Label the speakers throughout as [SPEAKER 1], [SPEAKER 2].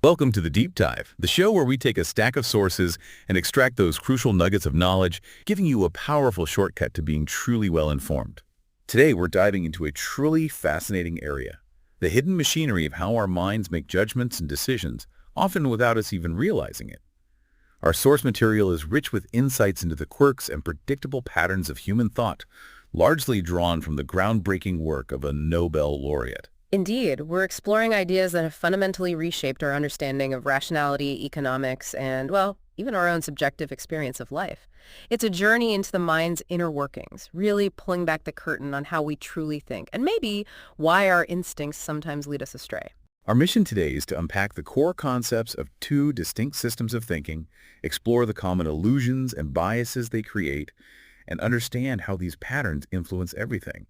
[SPEAKER 1] Welcome to the Deep Dive, the show where we take a stack of sources and extract those crucial nuggets of knowledge, giving you a powerful shortcut to being truly well-informed. Today, we're diving into a truly fascinating area, the hidden machinery of how our minds make judgments and decisions, often without us even realizing it. Our source material is rich with insights into the quirks and predictable patterns of human thought, largely drawn from the groundbreaking work of a Nobel laureate.
[SPEAKER 2] Indeed, we're exploring ideas that have fundamentally reshaped our understanding of rationality, economics, and, well, even our own subjective experience of life. It's a journey into the mind's inner workings, really pulling back the curtain on how we truly think, and maybe why our instincts sometimes lead us astray.
[SPEAKER 1] Our mission today is to unpack the core concepts of two distinct systems of thinking, explore the common illusions and biases they create, and understand how these patterns influence everything.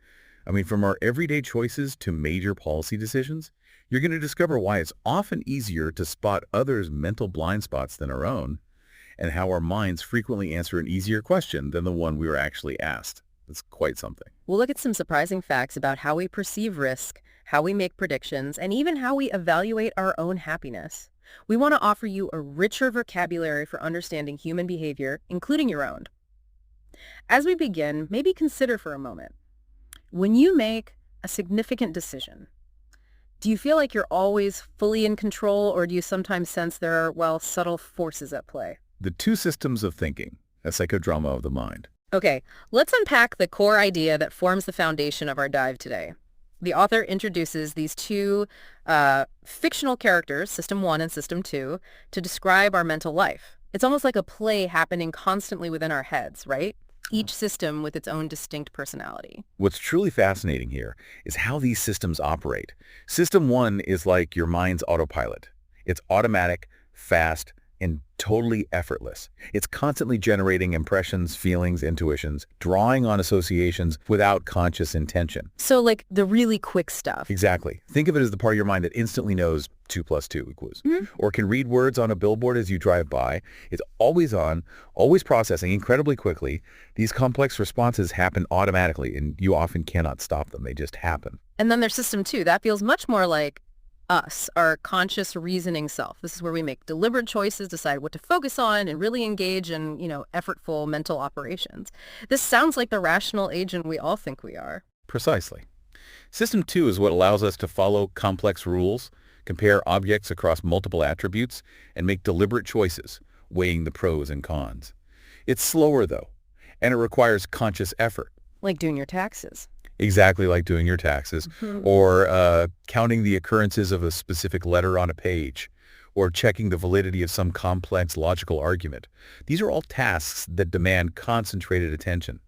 [SPEAKER 1] From our everyday choices to major policy decisions, you're going to discover why it's often easier to spot others' mental blind spots than our own, and how our minds frequently answer an easier question than the one we were actually asked. It's quite something.
[SPEAKER 2] We'll look at some surprising facts about how we perceive risk, how we make predictions, and even how we evaluate our own happiness. We want to offer you a richer vocabulary for understanding human behavior, including your own. As we begin, maybe consider for a moment. When you make a significant decision, do you feel like you're always fully in control, or do you sometimes sense there are, well, subtle forces at play?
[SPEAKER 1] The two systems of thinking, a psychodrama of the mind.
[SPEAKER 2] Okay, let's unpack the core idea that forms the foundation of our dive today. The author introduces these two fictional characters, System 1 and System 2, to describe our mental life. It's almost like a play happening constantly within our heads, right? Each system with its own distinct personality.
[SPEAKER 1] What's truly fascinating here is how these systems operate. System 1 is like your mind's autopilot. It's automatic, fast, and totally effortless. It's constantly generating impressions, feelings, intuitions, drawing on associations without conscious intention.
[SPEAKER 2] So like the really quick stuff.
[SPEAKER 1] Exactly. Think of it as the part of your mind that instantly knows 2 + 2 =, or can read words on a billboard as you drive by. It's always on, always processing incredibly quickly. These complex responses happen automatically, and you often cannot stop them. They just happen.
[SPEAKER 2] And then there's System 2. That feels much more like us, our conscious reasoning self. This is where we make deliberate choices, decide what to focus on, and really engage in, effortful mental operations. This sounds like the rational agent we all think we are.
[SPEAKER 1] Precisely. System 2 is what allows us to follow complex rules, compare objects across multiple attributes, and make deliberate choices, weighing the pros and cons. It's slower, though, and it requires conscious effort.
[SPEAKER 2] Like doing your taxes.
[SPEAKER 1] Exactly like doing your taxes, or counting the occurrences of a specific letter on a page, or checking the validity of some complex logical argument. These are all tasks that demand concentrated attention.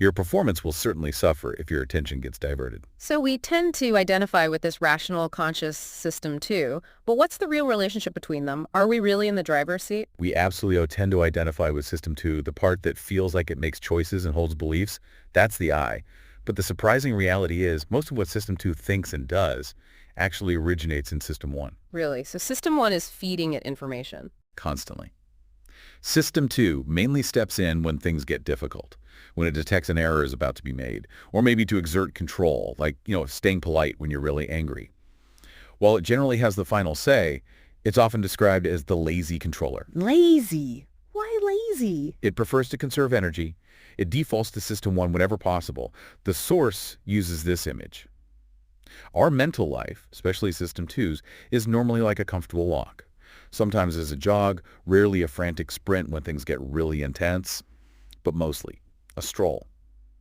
[SPEAKER 1] Your performance will certainly suffer if your attention gets diverted.
[SPEAKER 2] So we tend to identify with this rational conscious System 2, but what's the real relationship between them? Are we really in the driver's seat?
[SPEAKER 1] We absolutely tend to identify with System 2, the part that feels like it makes choices and holds beliefs. That's the I. But the surprising reality is most of what System 2 thinks and does actually originates in System 1.
[SPEAKER 2] Really? So System 1 is feeding it information?
[SPEAKER 1] Constantly. System 2 mainly steps in when things get difficult, when it detects an error is about to be made, or maybe to exert control, like, staying polite when you're really angry. While it generally has the final say, it's often described as the lazy controller.
[SPEAKER 2] Lazy? Why lazy?
[SPEAKER 1] It prefers to conserve energy. It defaults to System 1 whenever possible. The source uses this image. Our mental life, especially System 2's, is normally like a comfortable walk. Sometimes as a jog, rarely a frantic sprint when things get really intense, but mostly a stroll.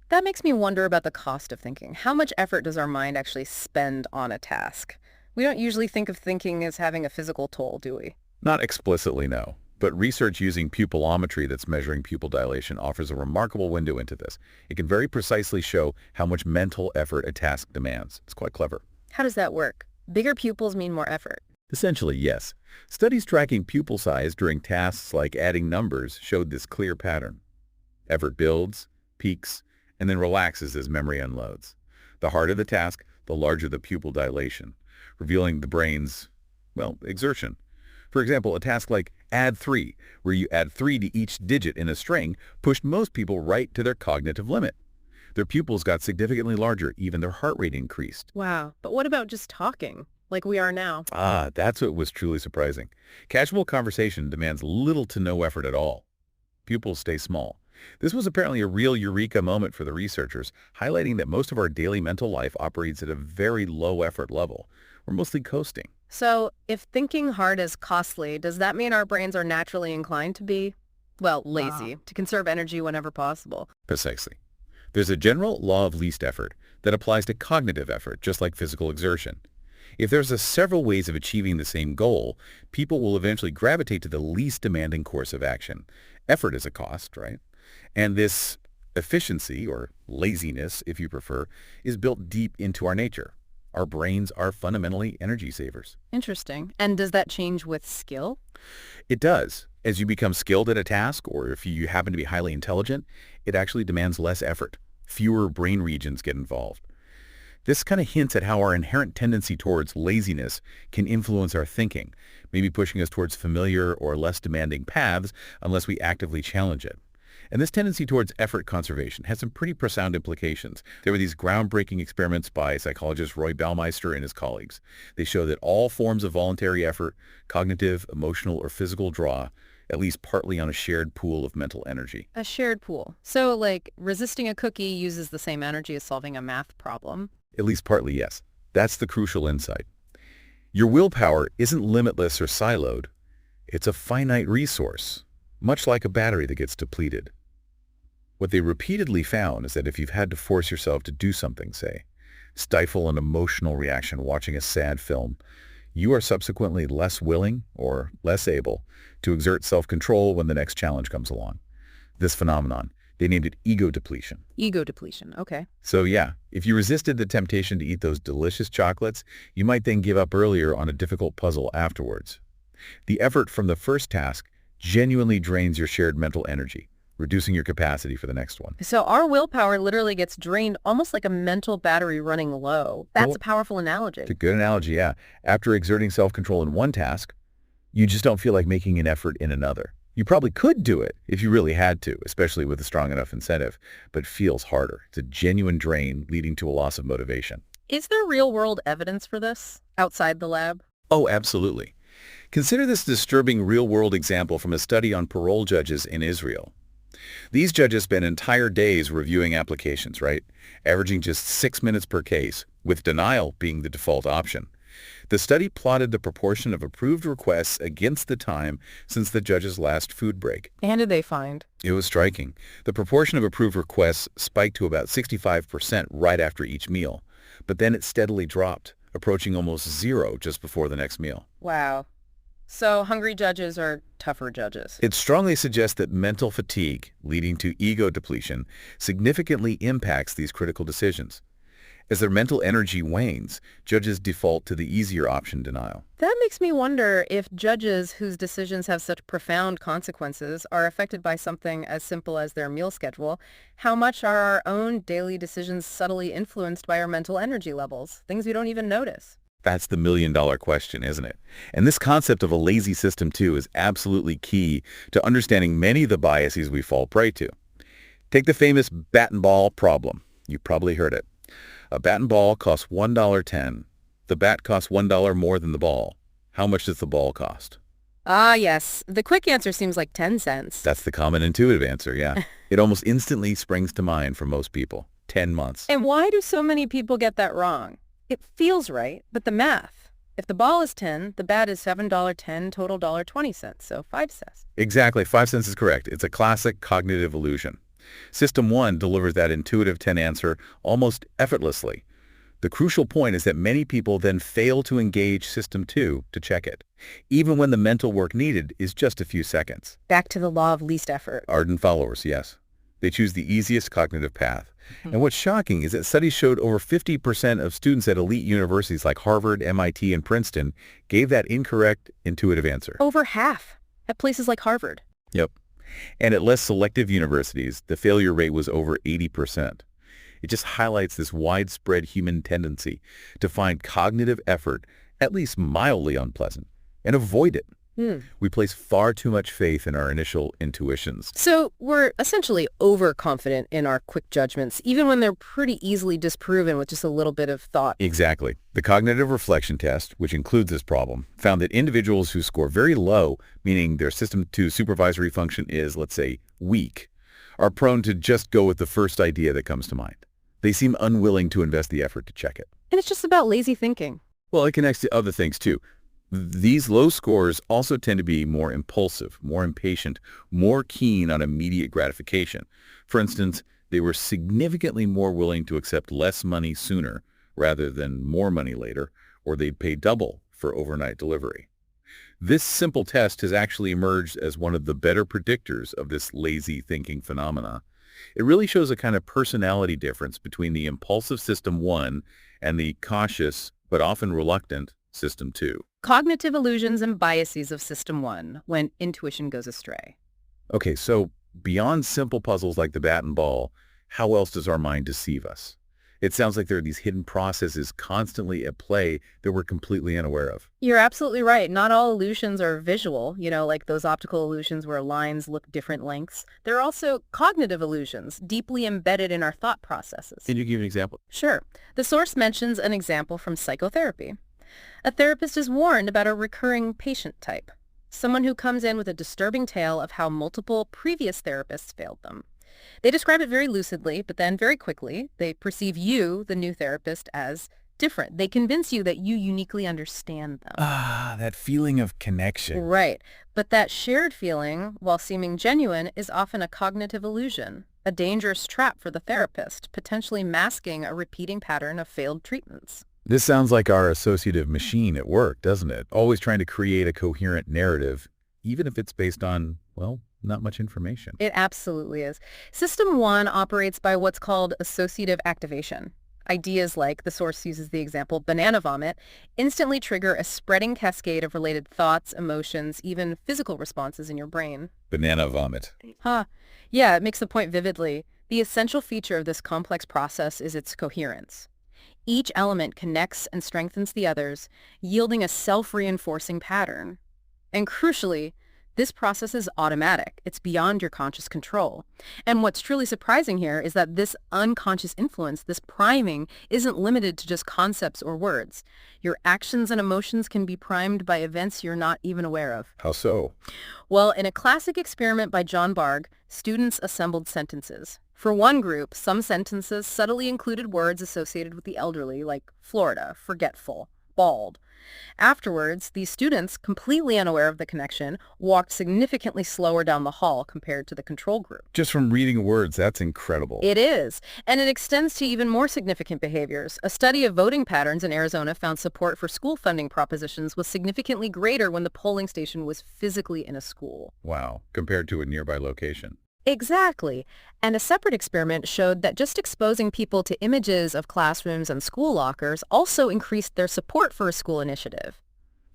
[SPEAKER 2] That makes me wonder about the cost of thinking. How much effort does our mind actually spend on a task? We don't usually think of thinking as having a physical toll, do we?
[SPEAKER 1] Not explicitly, no. But research using pupillometry that's measuring pupil dilation offers a remarkable window into this. It can very precisely show how much mental effort a task demands. It's quite clever.
[SPEAKER 2] How does that work? Bigger pupils mean more effort.
[SPEAKER 1] Essentially, yes. Studies tracking pupil size during tasks like adding numbers showed this clear pattern. Effort builds, peaks, and then relaxes as memory unloads. The harder the task, the larger the pupil dilation, revealing the brain's, exertion. For example, a task like add 3, where you add 3 to each digit in a string, pushed most people right to their cognitive limit. Their pupils got significantly larger, even their heart rate increased.
[SPEAKER 2] Wow, but what about just talking? like we are now.
[SPEAKER 1] Ah, that's what was truly surprising. Casual conversation demands little to no effort at all. Pupils stay small. This was apparently a real eureka moment for the researchers, highlighting that most of our daily mental life operates at a very low effort level. We're mostly coasting.
[SPEAKER 2] So if thinking hard is costly, does that mean our brains are naturally inclined to be, well, lazy, to conserve energy whenever possible?
[SPEAKER 1] Precisely. There's a general law of least effort that applies to cognitive effort, just like physical exertion. If there's several ways of achieving the same goal, people will eventually gravitate to the least demanding course of action. Effort is a cost, right? And this efficiency, or laziness if you prefer, is built deep into our nature. Our brains are fundamentally energy savers.
[SPEAKER 2] Interesting. And does that change with skill?
[SPEAKER 1] It does. As you become skilled at a task, or if you happen to be highly intelligent, it actually demands less effort. Fewer brain regions get involved. This kind of hints at how our inherent tendency towards laziness can influence our thinking, maybe pushing us towards familiar or less demanding paths unless we actively challenge it. And this tendency towards effort conservation has some pretty profound implications. There were these groundbreaking experiments by psychologist Roy Baumeister and his colleagues. They show that all forms of voluntary effort, cognitive, emotional, or physical, draw at least partly on a shared pool of mental energy.
[SPEAKER 2] A shared pool. So, like, resisting a cookie uses the same energy as solving a math problem?
[SPEAKER 1] At least partly, yes. That's the crucial insight. Your willpower isn't limitless or siloed. It's a finite resource, much like a battery that gets depleted. What they repeatedly found is that if you've had to force yourself to do something, say, stifle an emotional reaction watching a sad film, you are subsequently less willing or less able to exert self-control when the next challenge comes along. This phenomenon, they named it ego depletion.
[SPEAKER 2] Ego depletion, okay.
[SPEAKER 1] So yeah, if you resisted the temptation to eat those delicious chocolates, you might then give up earlier on a difficult puzzle afterwards. The effort from the first task genuinely drains your shared mental energy, reducing your capacity for the next one.
[SPEAKER 2] So our willpower literally gets drained almost like a mental battery running low. That's a powerful analogy.
[SPEAKER 1] It's a good analogy, yeah. After exerting self-control in one task, you just don't feel like making an effort in another. You probably could do it if you really had to, especially with a strong enough incentive, but it feels harder. It's a genuine drain leading to a loss of motivation.
[SPEAKER 2] Is there real-world evidence for this outside the lab?
[SPEAKER 1] Oh, absolutely. Consider this disturbing real-world example from a study on parole judges in Israel. These judges spend entire days reviewing applications, right? Averaging just 6 minutes per case, with denial being the default option. The study plotted the proportion of approved requests against the time since the judge's last food break.
[SPEAKER 2] And did they find?
[SPEAKER 1] It was striking. The proportion of approved requests spiked to about 65% right after each meal, but then it steadily dropped, approaching almost zero just before the next meal.
[SPEAKER 2] Wow. So hungry judges are tougher judges.
[SPEAKER 1] It strongly suggests that mental fatigue, leading to ego depletion, significantly impacts these critical decisions. As their mental energy wanes, judges default to the easier option, denial.
[SPEAKER 2] That makes me wonder if judges whose decisions have such profound consequences are affected by something as simple as their meal schedule. How much are our own daily decisions subtly influenced by our mental energy levels, things we don't even notice?
[SPEAKER 1] That's the million-dollar question, isn't it? And this concept of a lazy system, too, is absolutely key to understanding many of the biases we fall prey to. Take the famous bat and ball problem. You've probably heard it. A bat and ball costs $1.10. The bat costs $1 more than the ball. How much does the ball cost?
[SPEAKER 2] Ah, yes. The quick answer seems like 10 cents.
[SPEAKER 1] That's the common intuitive answer, yeah. It almost instantly springs to mind for most people. 10 months.
[SPEAKER 2] And why do so many people get that wrong? It feels right, but the math. If the ball is 10, the bat is $7.10, total $1.20, so 5 cents.
[SPEAKER 1] Exactly. 5 cents is correct. It's a classic cognitive illusion. System 1 delivers that intuitive 10 answer almost effortlessly. The crucial point is that many people then fail to engage System 2 to check it, even when the mental work needed is just a few seconds.
[SPEAKER 2] Back to the law of least effort.
[SPEAKER 1] Ardent followers, yes. They choose the easiest cognitive path. And what's shocking is that studies showed over 50% of students at elite universities like Harvard, MIT, and Princeton gave that incorrect intuitive answer.
[SPEAKER 2] Over half at places like Harvard.
[SPEAKER 1] Yep. And at less selective universities, the failure rate was over 80%. It just highlights this widespread human tendency to find cognitive effort at least mildly unpleasant and avoid it.
[SPEAKER 2] Hmm.
[SPEAKER 1] We place far too much faith in our initial intuitions.
[SPEAKER 2] So we're essentially overconfident in our quick judgments, even when they're pretty easily disproven with just a little bit of thought.
[SPEAKER 1] Exactly. The cognitive reflection test, which includes this problem, found that individuals who score very low, meaning their system 2 supervisory function is, let's say, weak, are prone to just go with the first idea that comes to mind. They seem unwilling to invest the effort to check it.
[SPEAKER 2] And it's just about lazy thinking.
[SPEAKER 1] Well, it connects to other things too. These low scores also tend to be more impulsive, more impatient, more keen on immediate gratification. For instance, they were significantly more willing to accept less money sooner rather than more money later, or they'd pay double for overnight delivery. This simple test has actually emerged as one of the better predictors of this lazy thinking phenomena. It really shows a kind of personality difference between the impulsive system 1 and the cautious but often reluctant system 2.
[SPEAKER 2] Cognitive illusions and biases of System 1 when intuition goes astray.
[SPEAKER 1] Okay, so beyond simple puzzles like the bat and ball, how else does our mind deceive us? It sounds like there are these hidden processes constantly at play that we're completely unaware of.
[SPEAKER 2] You're absolutely right. Not all illusions are visual, like those optical illusions where lines look different lengths. There are also cognitive illusions deeply embedded in our thought processes.
[SPEAKER 1] Can you give an example?
[SPEAKER 2] Sure. The source mentions an example from psychotherapy. A therapist is warned about a recurring patient type, someone who comes in with a disturbing tale of how multiple previous therapists failed them. They describe it very lucidly, but then very quickly, they perceive you, the new therapist, as different. They convince you that you uniquely understand them.
[SPEAKER 1] That feeling of connection.
[SPEAKER 2] Right. But that shared feeling, while seeming genuine, is often a cognitive illusion, a dangerous trap for the therapist, potentially masking a repeating pattern of failed treatments.
[SPEAKER 1] This sounds like our associative machine at work, doesn't it? Always trying to create a coherent narrative, even if it's based on, well, not much information.
[SPEAKER 2] It absolutely is. System 1 operates by what's called associative activation. Ideas like, the source uses the example, banana vomit, instantly trigger a spreading cascade of related thoughts, emotions, even physical responses in your brain.
[SPEAKER 1] Banana vomit.
[SPEAKER 2] Yeah, it makes the point vividly. The essential feature of this complex process is its coherence. Each element connects and strengthens the others, yielding a self-reinforcing pattern. And crucially, this process is automatic. It's beyond your conscious control. And what's truly surprising here is that this unconscious influence, this priming, isn't limited to just concepts or words. Your actions and emotions can be primed by events you're not even aware of.
[SPEAKER 1] How so?
[SPEAKER 2] Well, in a classic experiment by John Bargh, students assembled sentences. For one group, some sentences subtly included words associated with the elderly, like Florida, forgetful, bald. Afterwards, these students, completely unaware of the connection, walked significantly slower down the hall compared to the control group.
[SPEAKER 1] Just from reading words, that's incredible.
[SPEAKER 2] It is, and it extends to even more significant behaviors. A study of voting patterns in Arizona found support for school funding propositions was significantly greater when the polling station was physically in a school.
[SPEAKER 1] Wow, compared to a nearby location.
[SPEAKER 2] Exactly. And a separate experiment showed that just exposing people to images of classrooms and school lockers also increased their support for a school initiative.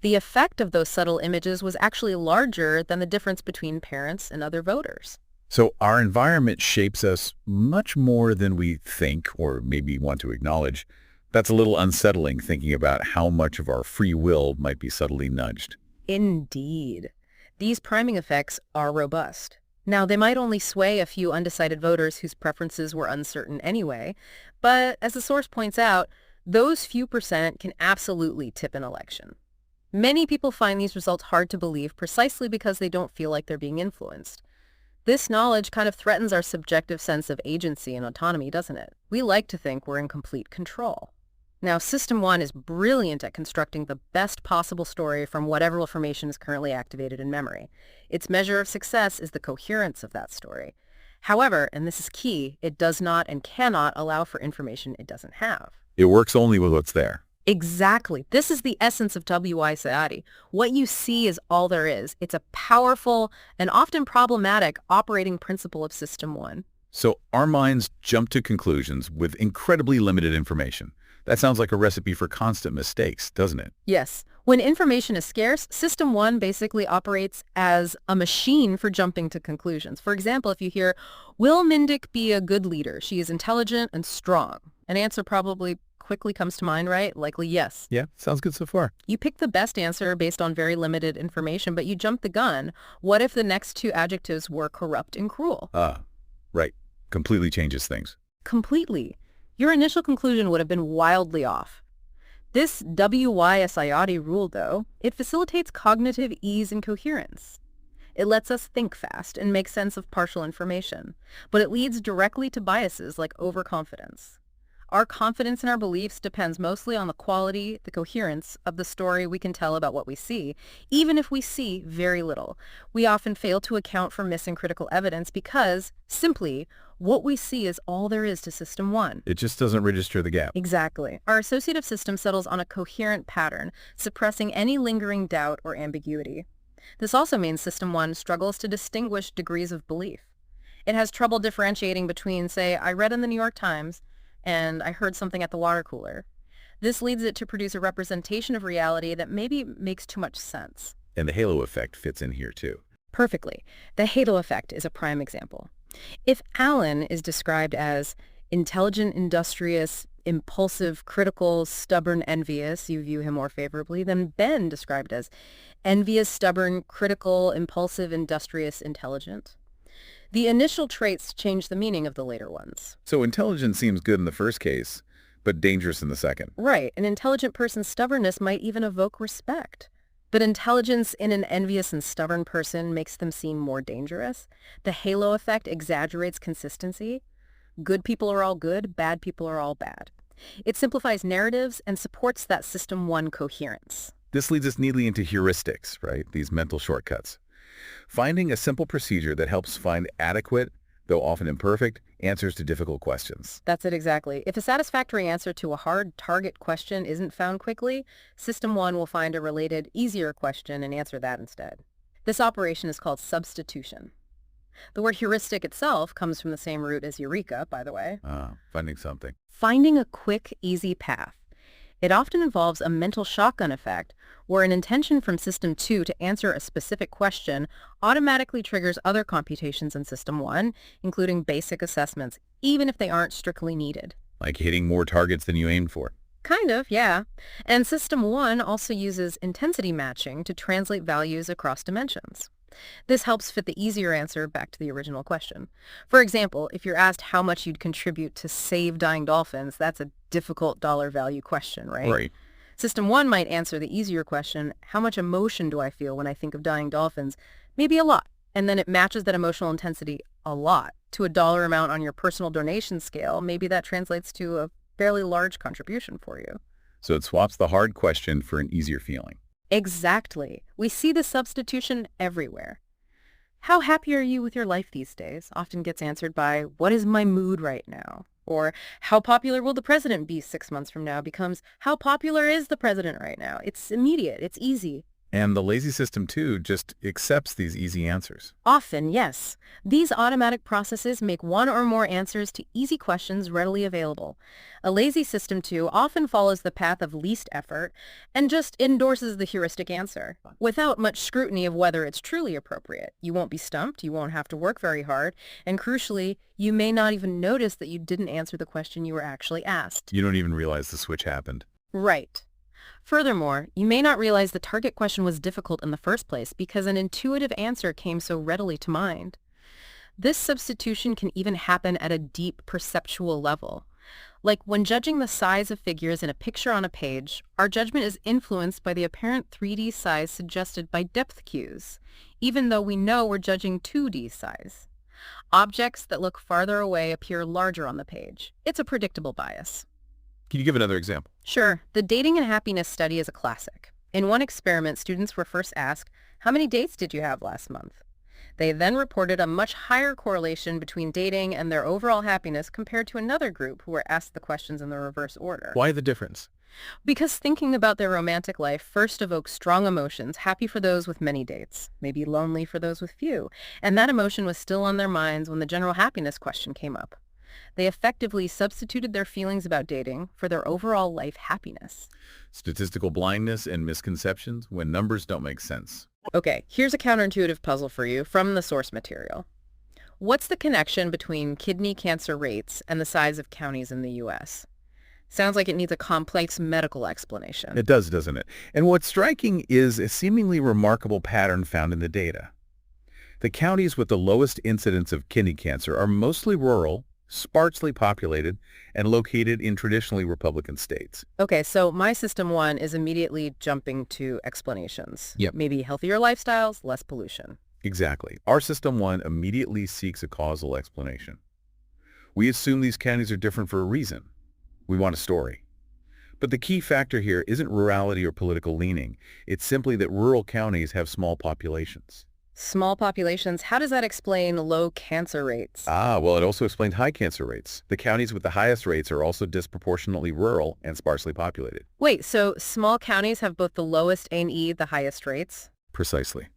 [SPEAKER 2] The effect of those subtle images was actually larger than the difference between parents and other voters.
[SPEAKER 1] So our environment shapes us much more than we think or maybe want to acknowledge. That's a little unsettling thinking about how much of our free will might be subtly nudged.
[SPEAKER 2] Indeed. These priming effects are robust. Now, they might only sway a few undecided voters whose preferences were uncertain anyway, but as the source points out, those few percent can absolutely tip an election. Many people find these results hard to believe precisely because they don't feel like they're being influenced. This knowledge kind of threatens our subjective sense of agency and autonomy, doesn't it? We like to think we're in complete control. Now, System 1 is brilliant at constructing the best possible story from whatever information is currently activated in memory. Its measure of success is the coherence of that story. However, and this is key, it does not and cannot allow for information it doesn't have.
[SPEAKER 1] It works only with what's there.
[SPEAKER 2] Exactly. This is the essence of W.I. Sayati. What you see is all there is. It's a powerful and often problematic operating principle of System 1.
[SPEAKER 1] So our minds jump to conclusions with incredibly limited information. That sounds like a recipe for constant mistakes, doesn't it?
[SPEAKER 2] Yes. When information is scarce, System 1 basically operates as a machine for jumping to conclusions. For example, if you hear, will Mindick be a good leader? She is intelligent and strong. An answer probably quickly comes to mind, right? Likely yes.
[SPEAKER 1] Yeah, sounds good so far.
[SPEAKER 2] You pick the best answer based on very limited information, but you jump the gun. What if the next two adjectives were corrupt and cruel?
[SPEAKER 1] Right. Completely changes things.
[SPEAKER 2] Completely. Your initial conclusion would have been wildly off. This WYSIOD rule, though, it facilitates cognitive ease and coherence. It lets us think fast and make sense of partial information, but it leads directly to biases like overconfidence. Our confidence in our beliefs depends mostly on the quality, the coherence of the story we can tell about what we see, even if we see very little. We often fail to account for missing critical evidence because, simply, what we see is all there is to System 1.
[SPEAKER 1] It just doesn't register the gap.
[SPEAKER 2] Exactly. Our associative system settles on a coherent pattern, suppressing any lingering doubt or ambiguity. This also means System 1 struggles to distinguish degrees of belief. It has trouble differentiating between, say, I read in the New York Times and I heard something at the water cooler. This leads it to produce a representation of reality that maybe makes too much sense.
[SPEAKER 1] And the halo effect fits in here too.
[SPEAKER 2] Perfectly. The halo effect is a prime example. If Alan is described as intelligent, industrious, impulsive, critical, stubborn, envious, you view him more favorably than Ben described as envious, stubborn, critical, impulsive, industrious, intelligent. The initial traits change the meaning of the later ones.
[SPEAKER 1] So intelligence seems good in the first case, but dangerous in the second.
[SPEAKER 2] Right. An intelligent person's stubbornness might even evoke respect. But intelligence in an envious and stubborn person makes them seem more dangerous. The halo effect exaggerates consistency. Good people are all good, bad people are all bad. It simplifies narratives and supports that System 1 coherence.
[SPEAKER 1] This leads us neatly into heuristics, right? These mental shortcuts. Finding a simple procedure that helps find adequate, though often imperfect, answers to difficult questions.
[SPEAKER 2] That's it exactly. If a satisfactory answer to a hard target question isn't found quickly, System 1 will find a related, easier question and answer that instead. This operation is called substitution. The word heuristic itself comes from the same root as eureka, by the way.
[SPEAKER 1] Finding something.
[SPEAKER 2] Finding a quick, easy path. It often involves a mental shotgun effect, where an intention from System 2 to answer a specific question automatically triggers other computations in System 1, including basic assessments, even if they aren't strictly needed.
[SPEAKER 1] Like hitting more targets than you aimed for.
[SPEAKER 2] Kind of, yeah. And System 1 also uses intensity matching to translate values across dimensions. This helps fit the easier answer back to the original question. For example, if you're asked how much you'd contribute to save dying dolphins, that's a difficult dollar value question, right?
[SPEAKER 1] Right.
[SPEAKER 2] System 1 might answer the easier question, how much emotion do I feel when I think of dying dolphins? Maybe a lot. And then it matches that emotional intensity a lot to a dollar amount on your personal donation scale. Maybe that translates to a fairly large contribution for you.
[SPEAKER 1] So it swaps the hard question for an easier feeling.
[SPEAKER 2] Exactly. We see the substitution everywhere. How happy are you with your life these days? Often gets answered by, what is my mood right now? Or, how popular will the president be 6 months from now becomes, how popular is the president right now? It's immediate. It's easy.
[SPEAKER 1] And the lazy system, too, just accepts these easy answers.
[SPEAKER 2] Often, yes. These automatic processes make one or more answers to easy questions readily available. A lazy system, too, often follows the path of least effort and just endorses the heuristic answer, without much scrutiny of whether it's truly appropriate. You won't be stumped, you won't have to work very hard, and crucially, you may not even notice that you didn't answer the question you were actually asked.
[SPEAKER 1] You don't even realize the switch happened.
[SPEAKER 2] Right. Furthermore, you may not realize the target question was difficult in the first place because an intuitive answer came so readily to mind. This substitution can even happen at a deep perceptual level. Like when judging the size of figures in a picture on a page, our judgment is influenced by the apparent 3D size suggested by depth cues, even though we know we're judging 2D size. Objects that look farther away appear larger on the page. It's a predictable bias.
[SPEAKER 1] Can you give another example?
[SPEAKER 2] Sure. The dating and happiness study is a classic. In one experiment, students were first asked, how many dates did you have last month? They then reported a much higher correlation between dating and their overall happiness compared to another group who were asked the questions in the reverse order.
[SPEAKER 1] Why the difference?
[SPEAKER 2] Because thinking about their romantic life first evokes strong emotions, happy for those with many dates, maybe lonely for those with few, and that emotion was still on their minds when the general happiness question came up. They effectively substituted their feelings about dating for their overall life happiness.
[SPEAKER 1] Statistical blindness and misconceptions when numbers don't make sense.
[SPEAKER 2] Okay, here's a counterintuitive puzzle for you from the source material. What's the connection between kidney cancer rates and the size of counties in the U.S.? Sounds like it needs a complex medical explanation.
[SPEAKER 1] It does, doesn't it? And what's striking is a seemingly remarkable pattern found in the data. The counties with the lowest incidence of kidney cancer are mostly rural, sparsely populated, and located in traditionally Republican states.
[SPEAKER 2] Okay, so my system one is immediately jumping to explanations.
[SPEAKER 1] Yep.
[SPEAKER 2] Maybe healthier lifestyles, less pollution.
[SPEAKER 1] Exactly. Our System 1 immediately seeks a causal explanation. We assume these counties are different for a reason. We want a story. But the key factor here isn't rurality or political leaning. It's simply that rural counties have small populations.
[SPEAKER 2] Small populations, how does that explain low cancer rates?
[SPEAKER 1] Well, it also explained high cancer rates. The counties with the highest rates are also disproportionately rural and sparsely populated.
[SPEAKER 2] Wait, so small counties have both the lowest A&E, the highest rates?
[SPEAKER 1] Precisely.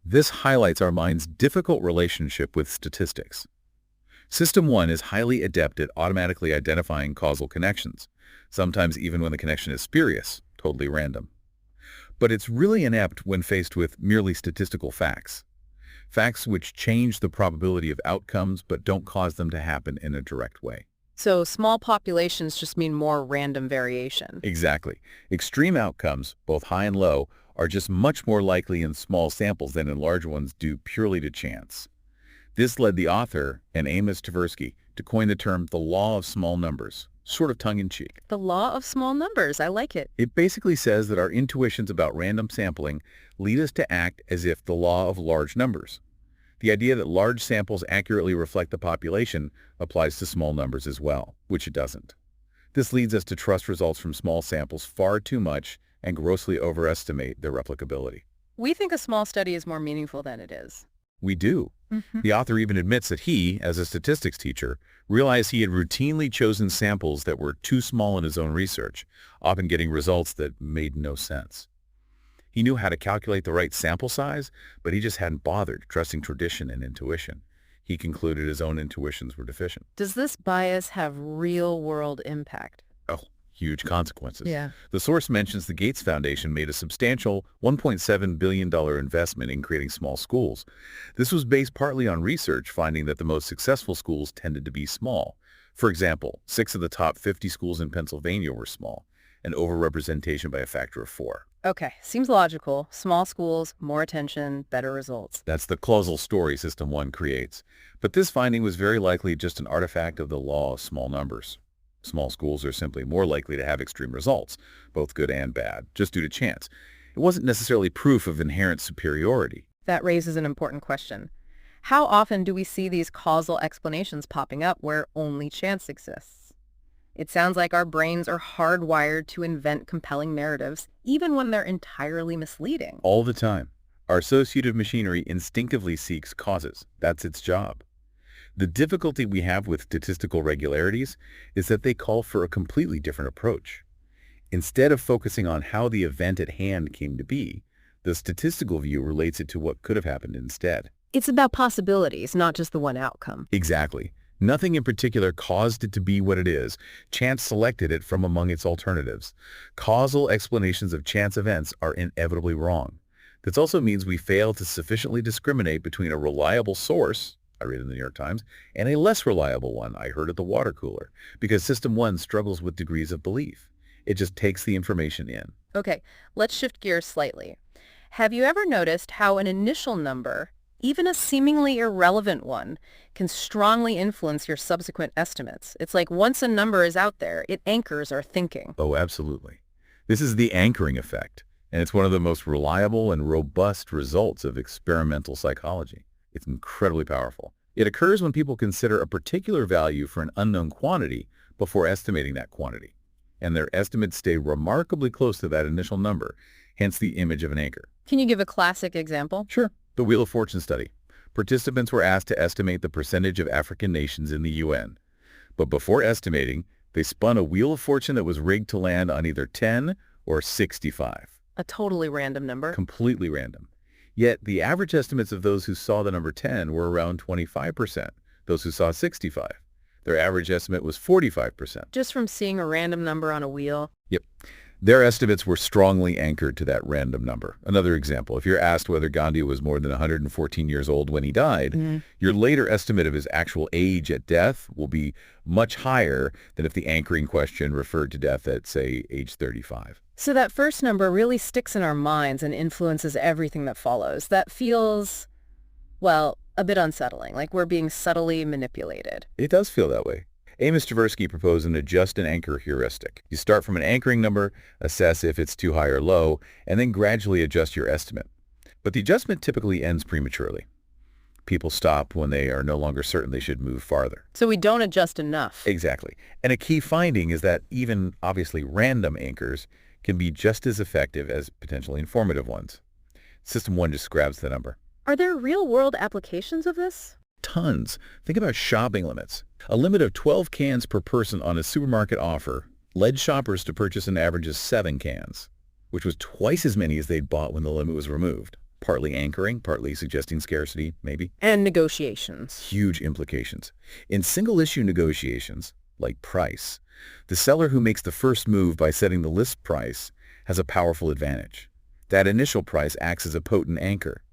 [SPEAKER 1] This highlights our mind's difficult relationship with statistics. System 1 is highly adept at automatically identifying causal connections, sometimes even when the connection is spurious, totally random. But it's really inept when faced with merely statistical facts. Facts which change the probability of outcomes but don't cause them to happen in a direct way.
[SPEAKER 2] So small populations just mean more random variation.
[SPEAKER 1] Exactly. Extreme outcomes, both high and low, are just much more likely in small samples than in large ones due purely to chance. This led the author, and Amos Tversky, to coin the term the law of small numbers, sort of tongue-in-cheek.
[SPEAKER 2] The law of small numbers, I like it.
[SPEAKER 1] It basically says that our intuitions about random sampling lead us to act as if the law of large numbers. The idea that large samples accurately reflect the population applies to small numbers as well, which it doesn't. This leads us to trust results from small samples far too much and grossly overestimate their replicability.
[SPEAKER 2] We think a small study is more meaningful than it is.
[SPEAKER 1] We do. The author even admits that he, as a statistics teacher, realized he had routinely chosen samples that were too small in his own research, often getting results that made no sense. He knew how to calculate the right sample size, but he just hadn't bothered, trusting tradition and intuition. He concluded his own intuitions were deficient.
[SPEAKER 2] Does this bias have real-world impact?
[SPEAKER 1] Oh, huge consequences.
[SPEAKER 2] Yeah.
[SPEAKER 1] The source mentions the Gates Foundation made a substantial $1.7 billion investment in creating small schools. This was based partly on research finding that the most successful schools tended to be small. For example, 6 of the top 50 schools in Pennsylvania were small, an overrepresentation by a factor of 4.
[SPEAKER 2] Okay, seems logical. Small schools, more attention, better results.
[SPEAKER 1] That's the causal story System 1 creates. But this finding was very likely just an artifact of the law of small numbers. Small schools are simply more likely to have extreme results, both good and bad, just due to chance. It wasn't necessarily proof of inherent superiority.
[SPEAKER 2] That raises an important question. How often do we see these causal explanations popping up where only chance exists? It sounds like our brains are hardwired to invent compelling narratives, even when they're entirely misleading.
[SPEAKER 1] All the time. Our associative machinery instinctively seeks causes. That's its job. The difficulty we have with statistical regularities is that they call for a completely different approach. Instead of focusing on how the event at hand came to be, the statistical view relates it to what could have happened instead.
[SPEAKER 2] It's about possibilities, not just the one outcome.
[SPEAKER 1] Exactly. Nothing in particular caused it to be what it is. Chance selected it from among its alternatives. Causal explanations of chance events are inevitably wrong. This also means we fail to sufficiently discriminate between a reliable source, I read in the New York Times, and a less reliable one, I heard at the water cooler, because System 1 struggles with degrees of belief. It just takes the information in.
[SPEAKER 2] Okay, let's shift gears slightly. Have you ever noticed how an initial number, even a seemingly irrelevant one, can strongly influence your subsequent estimates? It's like once a number is out there, it anchors our thinking.
[SPEAKER 1] Oh, absolutely. This is the anchoring effect, and it's one of the most reliable and robust results of experimental psychology. It's incredibly powerful. It occurs when people consider a particular value for an unknown quantity before estimating that quantity, and their estimates stay remarkably close to that initial number, hence the image of an anchor.
[SPEAKER 2] Can you give a classic example?
[SPEAKER 1] Sure. The Wheel of Fortune study. Participants were asked to estimate the percentage of African nations in the UN. But before estimating, they spun a Wheel of Fortune that was rigged to land on either 10 or 65.
[SPEAKER 2] A totally random number.
[SPEAKER 1] Completely random. Yet the average estimates of those who saw the number 10 were around 25%. Those who saw 65. Their average estimate was 45%.
[SPEAKER 2] Just from seeing a random number on a wheel?
[SPEAKER 1] Yep. Their estimates were strongly anchored to that random number. Another example, if you're asked whether Gandhi was more than 114 years old when he died, your later estimate of his actual age at death will be much higher than if the anchoring question referred to death at, say, age 35.
[SPEAKER 2] So that first number really sticks in our minds and influences everything that follows. That feels, well, a bit unsettling, like we're being subtly manipulated.
[SPEAKER 1] It does feel that way. Amos Tversky proposed an adjust and anchor heuristic. You start from an anchoring number, assess if it's too high or low, and then gradually adjust your estimate. But the adjustment typically ends prematurely. People stop when they are no longer certain they should move farther.
[SPEAKER 2] So we don't adjust enough.
[SPEAKER 1] Exactly. And a key finding is that even obviously random anchors can be just as effective as potentially informative ones. System 1 just grabs the number.
[SPEAKER 2] Are there real-world applications of this?
[SPEAKER 1] Tons. Think about shopping limits. A limit of 12 cans per person on a supermarket offer led shoppers to purchase an average of 7 cans, which was twice as many as they'd bought when the limit was removed. Partly anchoring, partly suggesting scarcity, maybe.
[SPEAKER 2] And negotiations.
[SPEAKER 1] Huge implications. In single-issue negotiations, like price, the seller who makes the first move by setting the list price has a powerful advantage. That initial price acts as a potent anchor.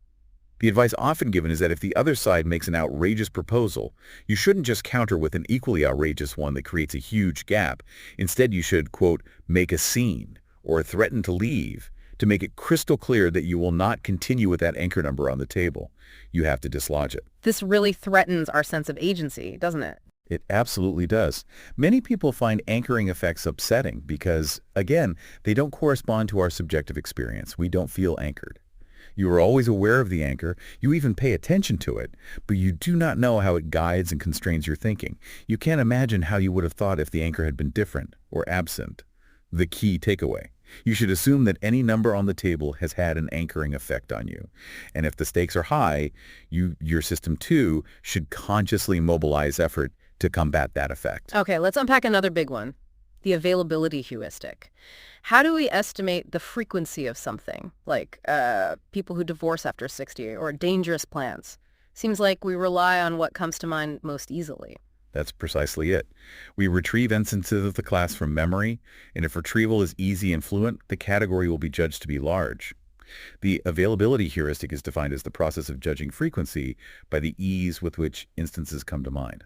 [SPEAKER 1] The advice often given is that if the other side makes an outrageous proposal, you shouldn't just counter with an equally outrageous one that creates a huge gap. Instead, you should, quote, make a scene or threaten to leave to make it crystal clear that you will not continue with that anchor number on the table. You have to dislodge it.
[SPEAKER 2] This really threatens our sense of agency, doesn't it?
[SPEAKER 1] It absolutely does. Many people find anchoring effects upsetting because, again, they don't correspond to our subjective experience. We don't feel anchored. You are always aware of the anchor, you even pay attention to it, but you do not know how it guides and constrains your thinking. You can't imagine how you would have thought if the anchor had been different or absent. The key takeaway. You should assume that any number on the table has had an anchoring effect on you. And if the stakes are high, your system too should consciously mobilize effort to combat that effect.
[SPEAKER 2] Okay, let's unpack another big one. The availability heuristic. How do we estimate the frequency of something, like people who divorce after 60 or dangerous plants? Seems like we rely on what comes to mind most easily.
[SPEAKER 1] That's precisely it. We retrieve instances of the class from memory, and if retrieval is easy and fluent, the category will be judged to be large. The availability heuristic is defined as the process of judging frequency by the ease with which instances come to mind.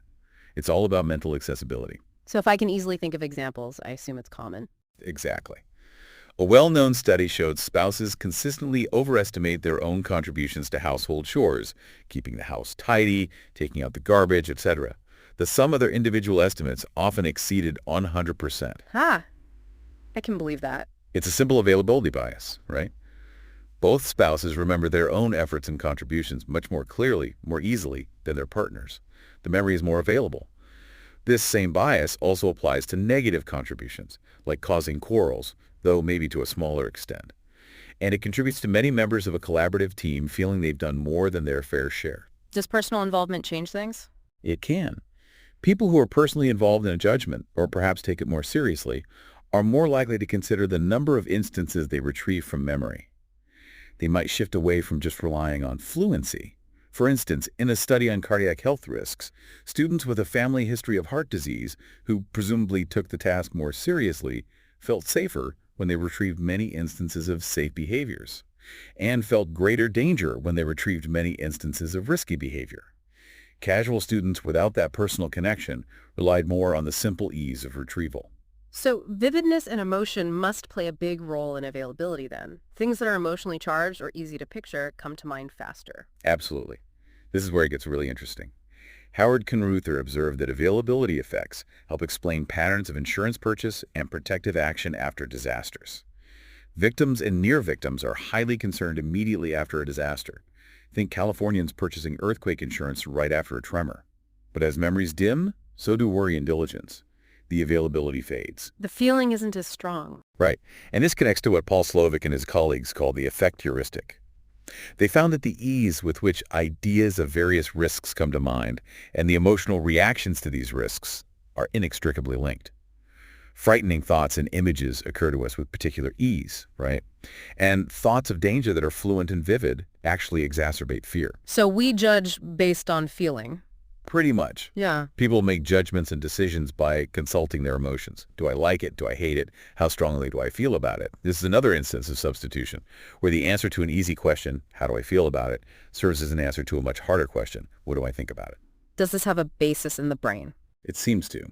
[SPEAKER 1] It's all about mental accessibility.
[SPEAKER 2] So if I can easily think of examples, I assume it's common.
[SPEAKER 1] Exactly. A well-known study showed spouses consistently overestimate their own contributions to household chores, keeping the house tidy, taking out the garbage, etc. The sum of their individual estimates often exceeded 100%.
[SPEAKER 2] Ah, I can believe that.
[SPEAKER 1] It's a simple availability bias, right? Both spouses remember their own efforts and contributions much more clearly, more easily than their partners. The memory is more available. This same bias also applies to negative contributions, like causing quarrels, though maybe to a smaller extent. And it contributes to many members of a collaborative team feeling they've done more than their fair share.
[SPEAKER 2] Does personal involvement change things?
[SPEAKER 1] It can. People who are personally involved in a judgment, or perhaps take it more seriously, are more likely to consider the number of instances they retrieve from memory. They might shift away from just relying on fluency. For instance, in a study on cardiac health risks, students with a family history of heart disease who presumably took the task more seriously felt safer when they retrieved many instances of safe behaviors, and felt greater danger when they retrieved many instances of risky behavior. Casual students without that personal connection relied more on the simple ease of retrieval.
[SPEAKER 2] So vividness and emotion must play a big role in availability then. Things that are emotionally charged or easy to picture come to mind faster.
[SPEAKER 1] Absolutely. This is where it gets really interesting. Howard Kunruther observed that availability effects help explain patterns of insurance purchase and protective action after disasters. Victims and near victims are highly concerned immediately after a disaster. Think Californians purchasing earthquake insurance right after a tremor. But as memories dim, so do worry and diligence. The availability fades.
[SPEAKER 2] The feeling isn't as strong.
[SPEAKER 1] Right. And this connects to what Paul Slovic and his colleagues call the effect heuristic. They found that the ease with which ideas of various risks come to mind and the emotional reactions to these risks are inextricably linked. Frightening thoughts and images occur to us with particular ease, right? And thoughts of danger that are fluent and vivid actually exacerbate fear.
[SPEAKER 2] So we judge based on feeling.
[SPEAKER 1] Pretty much.
[SPEAKER 2] Yeah.
[SPEAKER 1] People make judgments and decisions by consulting their emotions. Do I like it? Do I hate it? How strongly do I feel about it? This is another instance of substitution, where the answer to an easy question, how do I feel about it, serves as an answer to a much harder question, what do I think about it?
[SPEAKER 2] Does this have a basis in the brain?
[SPEAKER 1] It seems to.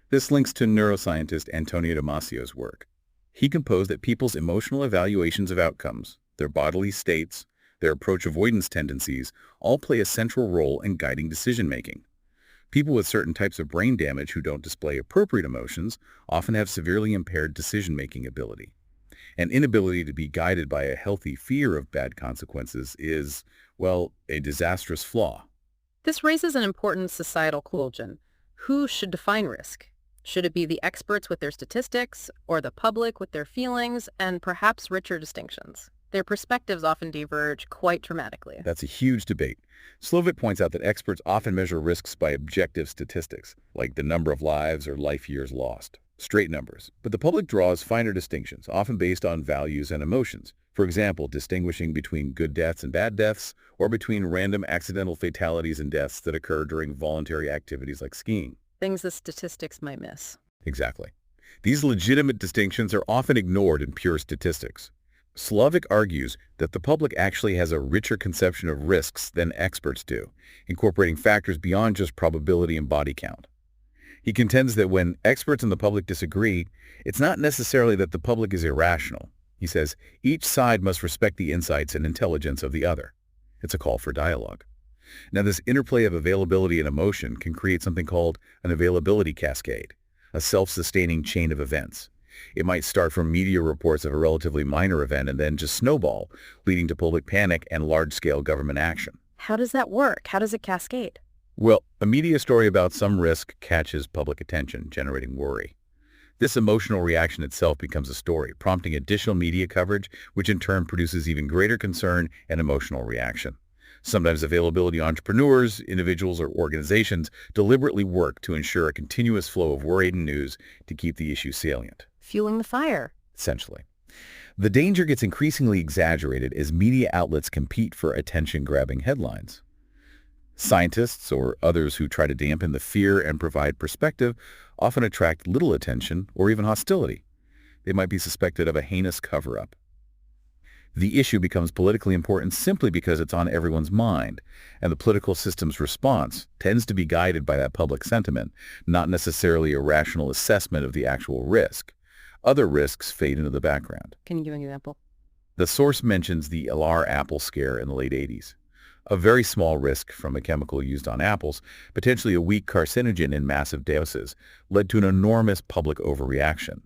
[SPEAKER 1] This links to neuroscientist Antonio Damasio's work. He composed that people's emotional evaluations of outcomes, their bodily states, their approach avoidance tendencies, all play a central role in guiding decision-making. People with certain types of brain damage who don't display appropriate emotions often have severely impaired decision-making ability. An inability to be guided by a healthy fear of bad consequences is, well, a disastrous flaw.
[SPEAKER 2] This raises an important societal question. Who should define risk? Should it be the experts with their statistics, or the public with their feelings, and perhaps richer distinctions? Their perspectives often diverge quite dramatically.
[SPEAKER 1] That's a huge debate. Slovic points out that experts often measure risks by objective statistics, like the number of lives or life years lost, straight numbers. But the public draws finer distinctions, often based on values and emotions. For example, distinguishing between good deaths and bad deaths, or between random accidental fatalities and deaths that occur during voluntary activities like skiing.
[SPEAKER 2] Things the statistics might miss.
[SPEAKER 1] Exactly. These legitimate distinctions are often ignored in pure statistics. Slovic argues that the public actually has a richer conception of risks than experts do, incorporating factors beyond just probability and body count. He contends that when experts and the public disagree, it's not necessarily that the public is irrational. He says each side must respect the insights and intelligence of the other. It's a call for dialogue. Now, this interplay of availability and emotion can create something called an availability cascade, a self-sustaining chain of events. It might start from media reports of a relatively minor event and then just snowball, leading to public panic and large-scale government action.
[SPEAKER 2] How does that work? How does it cascade?
[SPEAKER 1] Well, a media story about some risk catches public attention, generating worry. This emotional reaction itself becomes a story, prompting additional media coverage, which in turn produces even greater concern and emotional reaction. Sometimes availability entrepreneurs, individuals, or organizations deliberately work to ensure a continuous flow of worried news to keep the issue salient.
[SPEAKER 2] Fueling the fire.
[SPEAKER 1] Essentially. The danger gets increasingly exaggerated as media outlets compete for attention-grabbing headlines. Scientists or others who try to dampen the fear and provide perspective often attract little attention or even hostility. They might be suspected of a heinous cover-up. The issue becomes politically important simply because it's on everyone's mind, and the political system's response tends to be guided by that public sentiment, not necessarily a rational assessment of the actual risk. Other risks fade into the background.
[SPEAKER 2] Can you give an example?
[SPEAKER 1] The source mentions the Alar apple scare in the late 80s. A very small risk from a chemical used on apples, potentially a weak carcinogen in massive doses, led to an enormous public overreaction.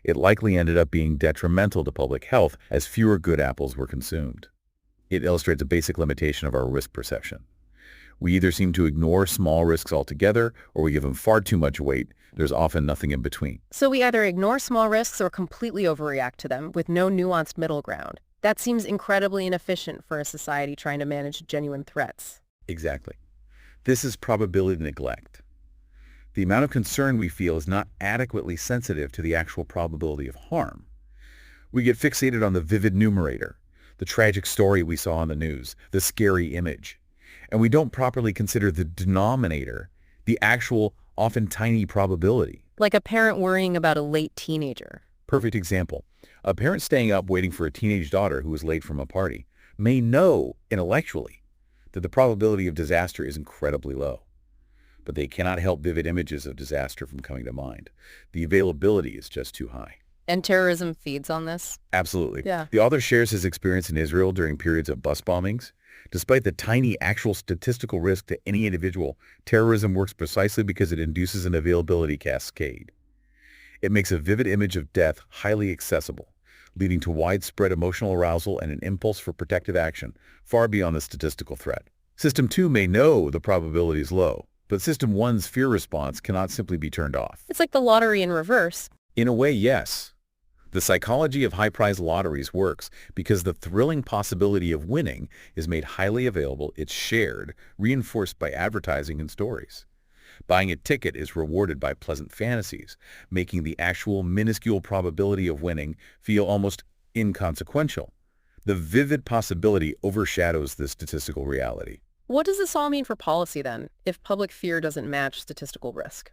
[SPEAKER 1] It likely ended up being detrimental to public health as fewer good apples were consumed. It illustrates a basic limitation of our risk perception. We either seem to ignore small risks altogether, or we give them far too much weight. There's often nothing in between.
[SPEAKER 2] So we either ignore small risks or completely overreact to them with no nuanced middle ground. That seems incredibly inefficient for a society trying to manage genuine threats.
[SPEAKER 1] Exactly. This is probability neglect. The amount of concern we feel is not adequately sensitive to the actual probability of harm. We get fixated on the vivid numerator, the tragic story we saw on the news, the scary image, and we don't properly consider the denominator, the actual, often tiny probability.
[SPEAKER 2] Like a parent worrying about a late teenager.
[SPEAKER 1] Perfect example. A parent staying up waiting for a teenage daughter who is late from a party may know intellectually that the probability of disaster is incredibly low, but they cannot help vivid images of disaster from coming to mind. The availability is just too high.
[SPEAKER 2] And terrorism feeds on this?
[SPEAKER 1] Absolutely.
[SPEAKER 2] Yeah.
[SPEAKER 1] The author shares his experience in Israel during periods of bus bombings. Despite the tiny actual statistical risk to any individual, terrorism works precisely because it induces an availability cascade. It makes a vivid image of death highly accessible, leading to widespread emotional arousal and an impulse for protective action, far beyond the statistical threat. System 2 may know the probability is low, but System 1's fear response cannot simply be turned off.
[SPEAKER 2] It's like the lottery in reverse.
[SPEAKER 1] In a way, yes. The psychology of high-prize lotteries works because the thrilling possibility of winning is made highly available, it's shared, reinforced by advertising and stories. Buying a ticket is rewarded by pleasant fantasies, making the actual minuscule probability of winning feel almost inconsequential. The vivid possibility overshadows the statistical reality.
[SPEAKER 2] What does this all mean for policy then, if public fear doesn't match statistical risk?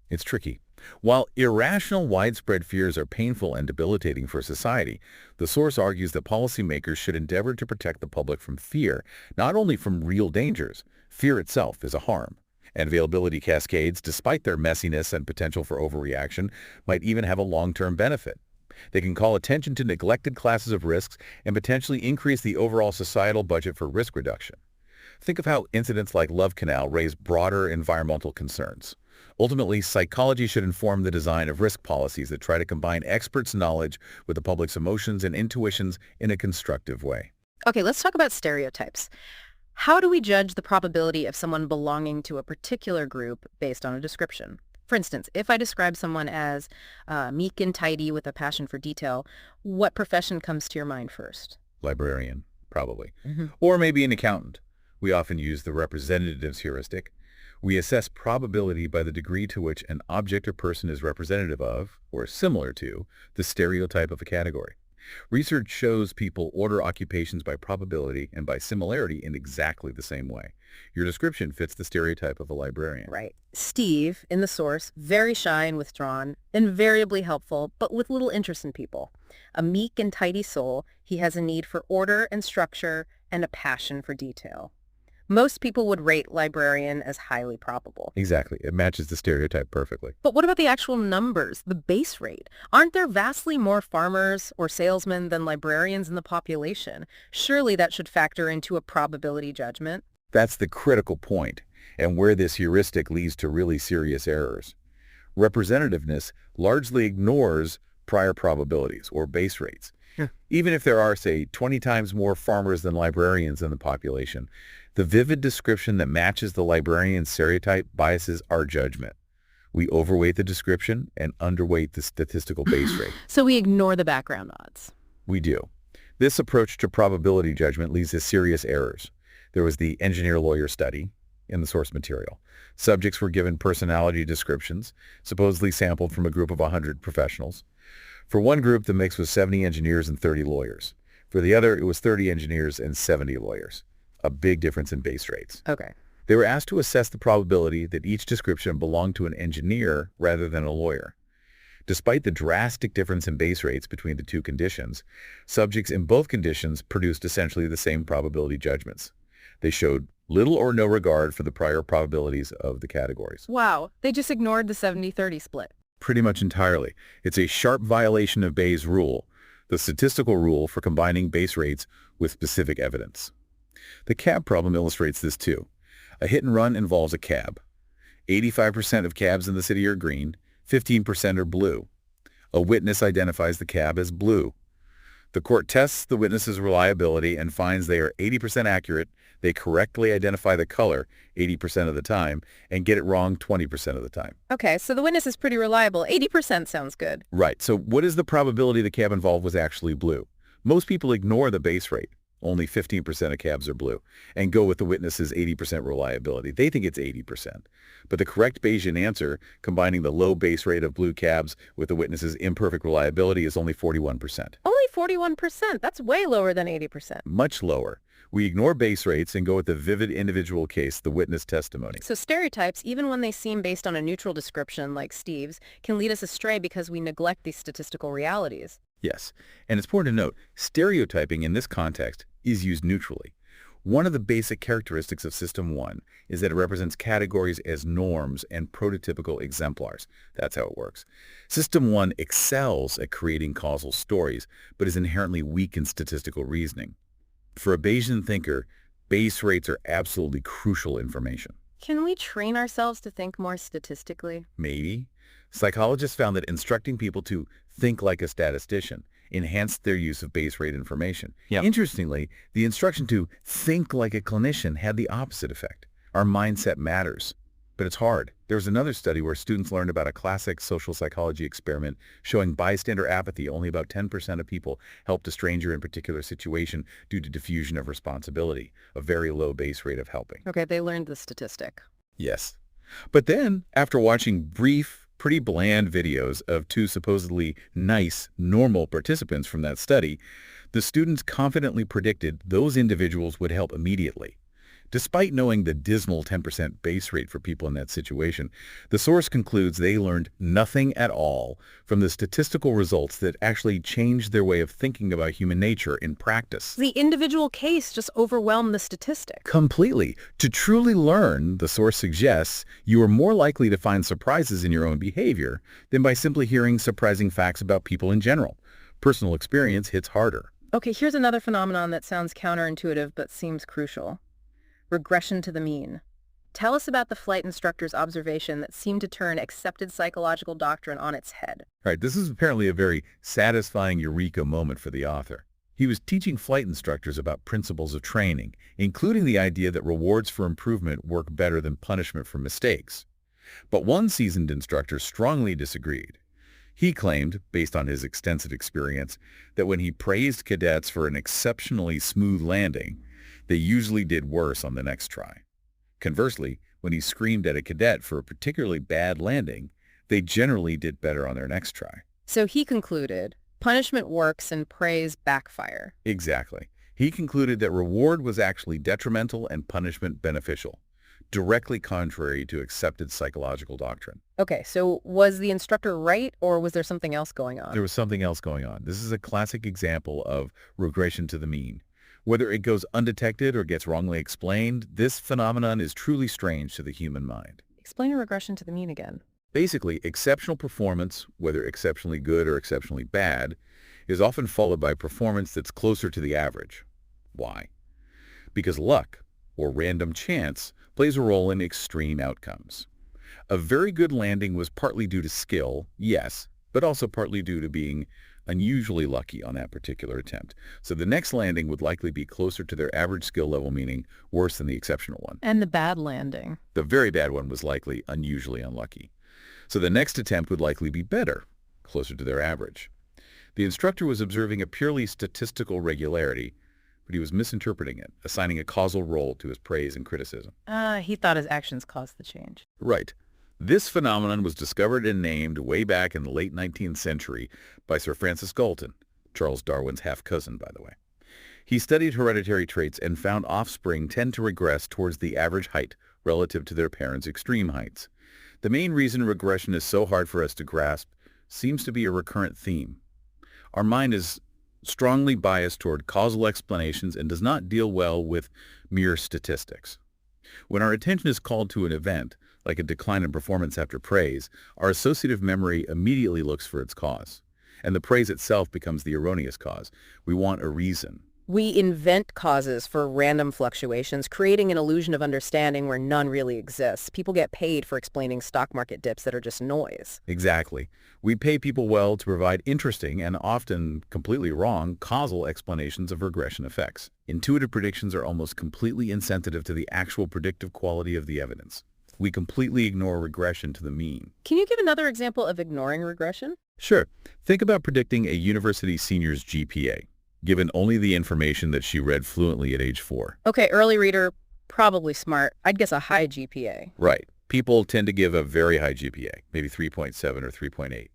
[SPEAKER 1] It's tricky. While irrational widespread fears are painful and debilitating for society, the source argues that policymakers should endeavor to protect the public from fear, not only from real dangers. Fear itself is a harm. And availability cascades, despite their messiness and potential for overreaction, might even have a long-term benefit. They can call attention to neglected classes of risks and potentially increase the overall societal budget for risk reduction. Think of how incidents like Love Canal raise broader environmental concerns. Ultimately, psychology should inform the design of risk policies that try to combine experts' knowledge with the public's emotions and intuitions in a constructive way.
[SPEAKER 2] Okay, let's talk about stereotypes. How do we judge the probability of someone belonging to a particular group based on a description? For instance, if I describe someone as meek and tidy with a passion for detail, what profession comes to your mind first?
[SPEAKER 1] Librarian, probably.
[SPEAKER 2] Hmm.
[SPEAKER 1] Or maybe an accountant. We often use the representatives heuristic. We assess probability by the degree to which an object or person is representative of, or similar to, the stereotype of a category. Research shows people order occupations by probability and by similarity in exactly the same way. Your description fits the stereotype of a librarian.
[SPEAKER 2] Right. Steve, in the source, very shy and withdrawn, invariably helpful, but with little interest in people. A meek and tidy soul, he has a need for order and structure and a passion for detail. Most people would rate librarian as highly probable.
[SPEAKER 1] Exactly. It matches the stereotype perfectly.
[SPEAKER 2] But what about the actual numbers, the base rate? Aren't there vastly more farmers or salesmen than librarians in the population? Surely that should factor into a probability judgment.
[SPEAKER 1] That's the critical point, and where this heuristic leads to really serious errors. Representativeness largely ignores prior probabilities or base rates.
[SPEAKER 2] Yeah.
[SPEAKER 1] Even if there are, say, 20 times more farmers than librarians in the population, the vivid description that matches the librarian stereotype biases our judgment. We overweight the description and underweight the statistical base rate.
[SPEAKER 2] So we ignore the background odds.
[SPEAKER 1] We do. This approach to probability judgment leads to serious errors. There was the engineer-lawyer study in the source material. Subjects were given personality descriptions, supposedly sampled from a group of 100 professionals. For one group, the mix was 70 engineers and 30 lawyers. For the other, it was 30 engineers and 70 lawyers. A big difference in base rates.
[SPEAKER 2] Okay.
[SPEAKER 1] They were asked to assess the probability that each description belonged to an engineer rather than a lawyer. Despite the drastic difference in base rates between the two conditions, subjects in both conditions produced essentially the same probability judgments. They showed little or no regard for the prior probabilities of the categories.
[SPEAKER 2] Wow, they just ignored the 70-30 split.
[SPEAKER 1] Pretty much entirely. It's a sharp violation of Bayes' rule, the statistical rule for combining base rates with specific evidence. The cab problem illustrates this too. A hit and run involves a cab. 85% of cabs in the city are green, 15% are blue. A witness identifies the cab as blue. The court tests the witness's reliability and finds they are 80% accurate. They correctly identify the color 80% of the time and get it wrong 20% of the time.
[SPEAKER 2] Okay, so the witness is pretty reliable. 80% sounds good.
[SPEAKER 1] Right. So what is the probability the cab involved was actually blue? Most people ignore the base rate. Only 15% of cabs are blue, and go with the witness's 80% reliability. They think it's 80%. But the correct Bayesian answer, combining the low base rate of blue cabs with the witness's imperfect reliability, is only 41%.
[SPEAKER 2] Only 41%. That's way lower than 80%.
[SPEAKER 1] Much lower. We ignore base rates and go with the vivid individual case, the witness testimony.
[SPEAKER 2] So stereotypes, even when they seem based on a neutral description like Steve's, can lead us astray because we neglect these statistical realities.
[SPEAKER 1] Yes, and it's important to note, stereotyping in this context is used neutrally. One of the basic characteristics of System 1 is that it represents categories as norms and prototypical exemplars. That's how it works. System 1 excels at creating causal stories, but is inherently weak in statistical reasoning. For a Bayesian thinker, base rates are absolutely crucial information.
[SPEAKER 2] Can we train ourselves to think more statistically?
[SPEAKER 1] Maybe. Psychologists found that instructing people to think like a statistician enhanced their use of base rate information.
[SPEAKER 2] Yep.
[SPEAKER 1] Interestingly, the instruction to think like a clinician had the opposite effect. Our mindset matters, but it's hard. There was another study where students learned about a classic social psychology experiment showing bystander apathy. Only about 10% of people helped a stranger in a particular situation due to diffusion of responsibility, a very low base rate of helping.
[SPEAKER 2] Okay, they learned the statistic.
[SPEAKER 1] Yes. But then, after watching brief, pretty bland videos of two supposedly nice, normal participants from that study, the students confidently predicted those individuals would help immediately. Despite knowing the dismal 10% base rate for people in that situation, the source concludes they learned nothing at all from the statistical results that actually changed their way of thinking about human nature in practice.
[SPEAKER 2] The individual case just overwhelmed the statistic.
[SPEAKER 1] Completely. To truly learn, the source suggests, you are more likely to find surprises in your own behavior than by simply hearing surprising facts about people in general. Personal experience hits harder.
[SPEAKER 2] Okay, here's another phenomenon that sounds counterintuitive but seems crucial. Regression to the mean. Tell us about the flight instructor's observation that seemed to turn accepted psychological doctrine on its head.
[SPEAKER 1] All right, this is apparently a very satisfying eureka moment for the author. He was teaching flight instructors about principles of training, including the idea that rewards for improvement work better than punishment for mistakes. But one seasoned instructor strongly disagreed. He claimed, based on his extensive experience, that when he praised cadets for an exceptionally smooth landing, they usually did worse on the next try. Conversely, when he screamed at a cadet for a particularly bad landing, they generally did better on their next try.
[SPEAKER 2] So he concluded, punishment works and praise backfire.
[SPEAKER 1] Exactly. He concluded that reward was actually detrimental and punishment beneficial, directly contrary to accepted psychological doctrine.
[SPEAKER 2] Okay, so was the instructor right, or was there something else going on?
[SPEAKER 1] There was something else going on. This is a classic example of regression to the mean. Whether it goes undetected or gets wrongly explained, this phenomenon is truly strange to the human mind.
[SPEAKER 2] Explain a regression to the mean again.
[SPEAKER 1] Basically, exceptional performance, whether exceptionally good or exceptionally bad, is often followed by performance that's closer to the average. Why? Because luck, or random chance, plays a role in extreme outcomes. A very good landing was partly due to skill, yes, but also partly due to being unusually lucky on that particular attempt. So the next landing would likely be closer to their average skill level, meaning worse than the exceptional one.
[SPEAKER 2] And the bad landing.
[SPEAKER 1] The very bad one was likely unusually unlucky. So the next attempt would likely be better, closer to their average. The instructor was observing a purely statistical regularity, but he was misinterpreting it, assigning a causal role to his praise and criticism.
[SPEAKER 2] He thought his actions caused the change.
[SPEAKER 1] Right. This phenomenon was discovered and named way back in the late 19th century by Sir Francis Galton, Charles Darwin's half-cousin, by the way. He studied hereditary traits and found offspring tend to regress towards the average height relative to their parents' extreme heights. The main reason regression is so hard for us to grasp seems to be a recurrent theme. Our mind is strongly biased toward causal explanations and does not deal well with mere statistics. When our attention is called to an event, like a decline in performance after praise, our associative memory immediately looks for its cause, and the praise itself becomes the erroneous cause. We want a reason.
[SPEAKER 2] We invent causes for random fluctuations, creating an illusion of understanding where none really exists. People get paid for explaining stock market dips that are just noise.
[SPEAKER 1] Exactly. We pay people well to provide interesting and often completely wrong causal explanations of regression effects. Intuitive predictions are almost completely insensitive to the actual predictive quality of the evidence. We completely ignore regression to the mean.
[SPEAKER 2] Can you give another example of ignoring regression?
[SPEAKER 1] Sure. Think about predicting a university senior's GPA, given only the information that she read fluently at age 4.
[SPEAKER 2] Okay, early reader, probably smart. I'd guess a high GPA.
[SPEAKER 1] Right. People tend to give a very high GPA, maybe 3.7 or 3.8.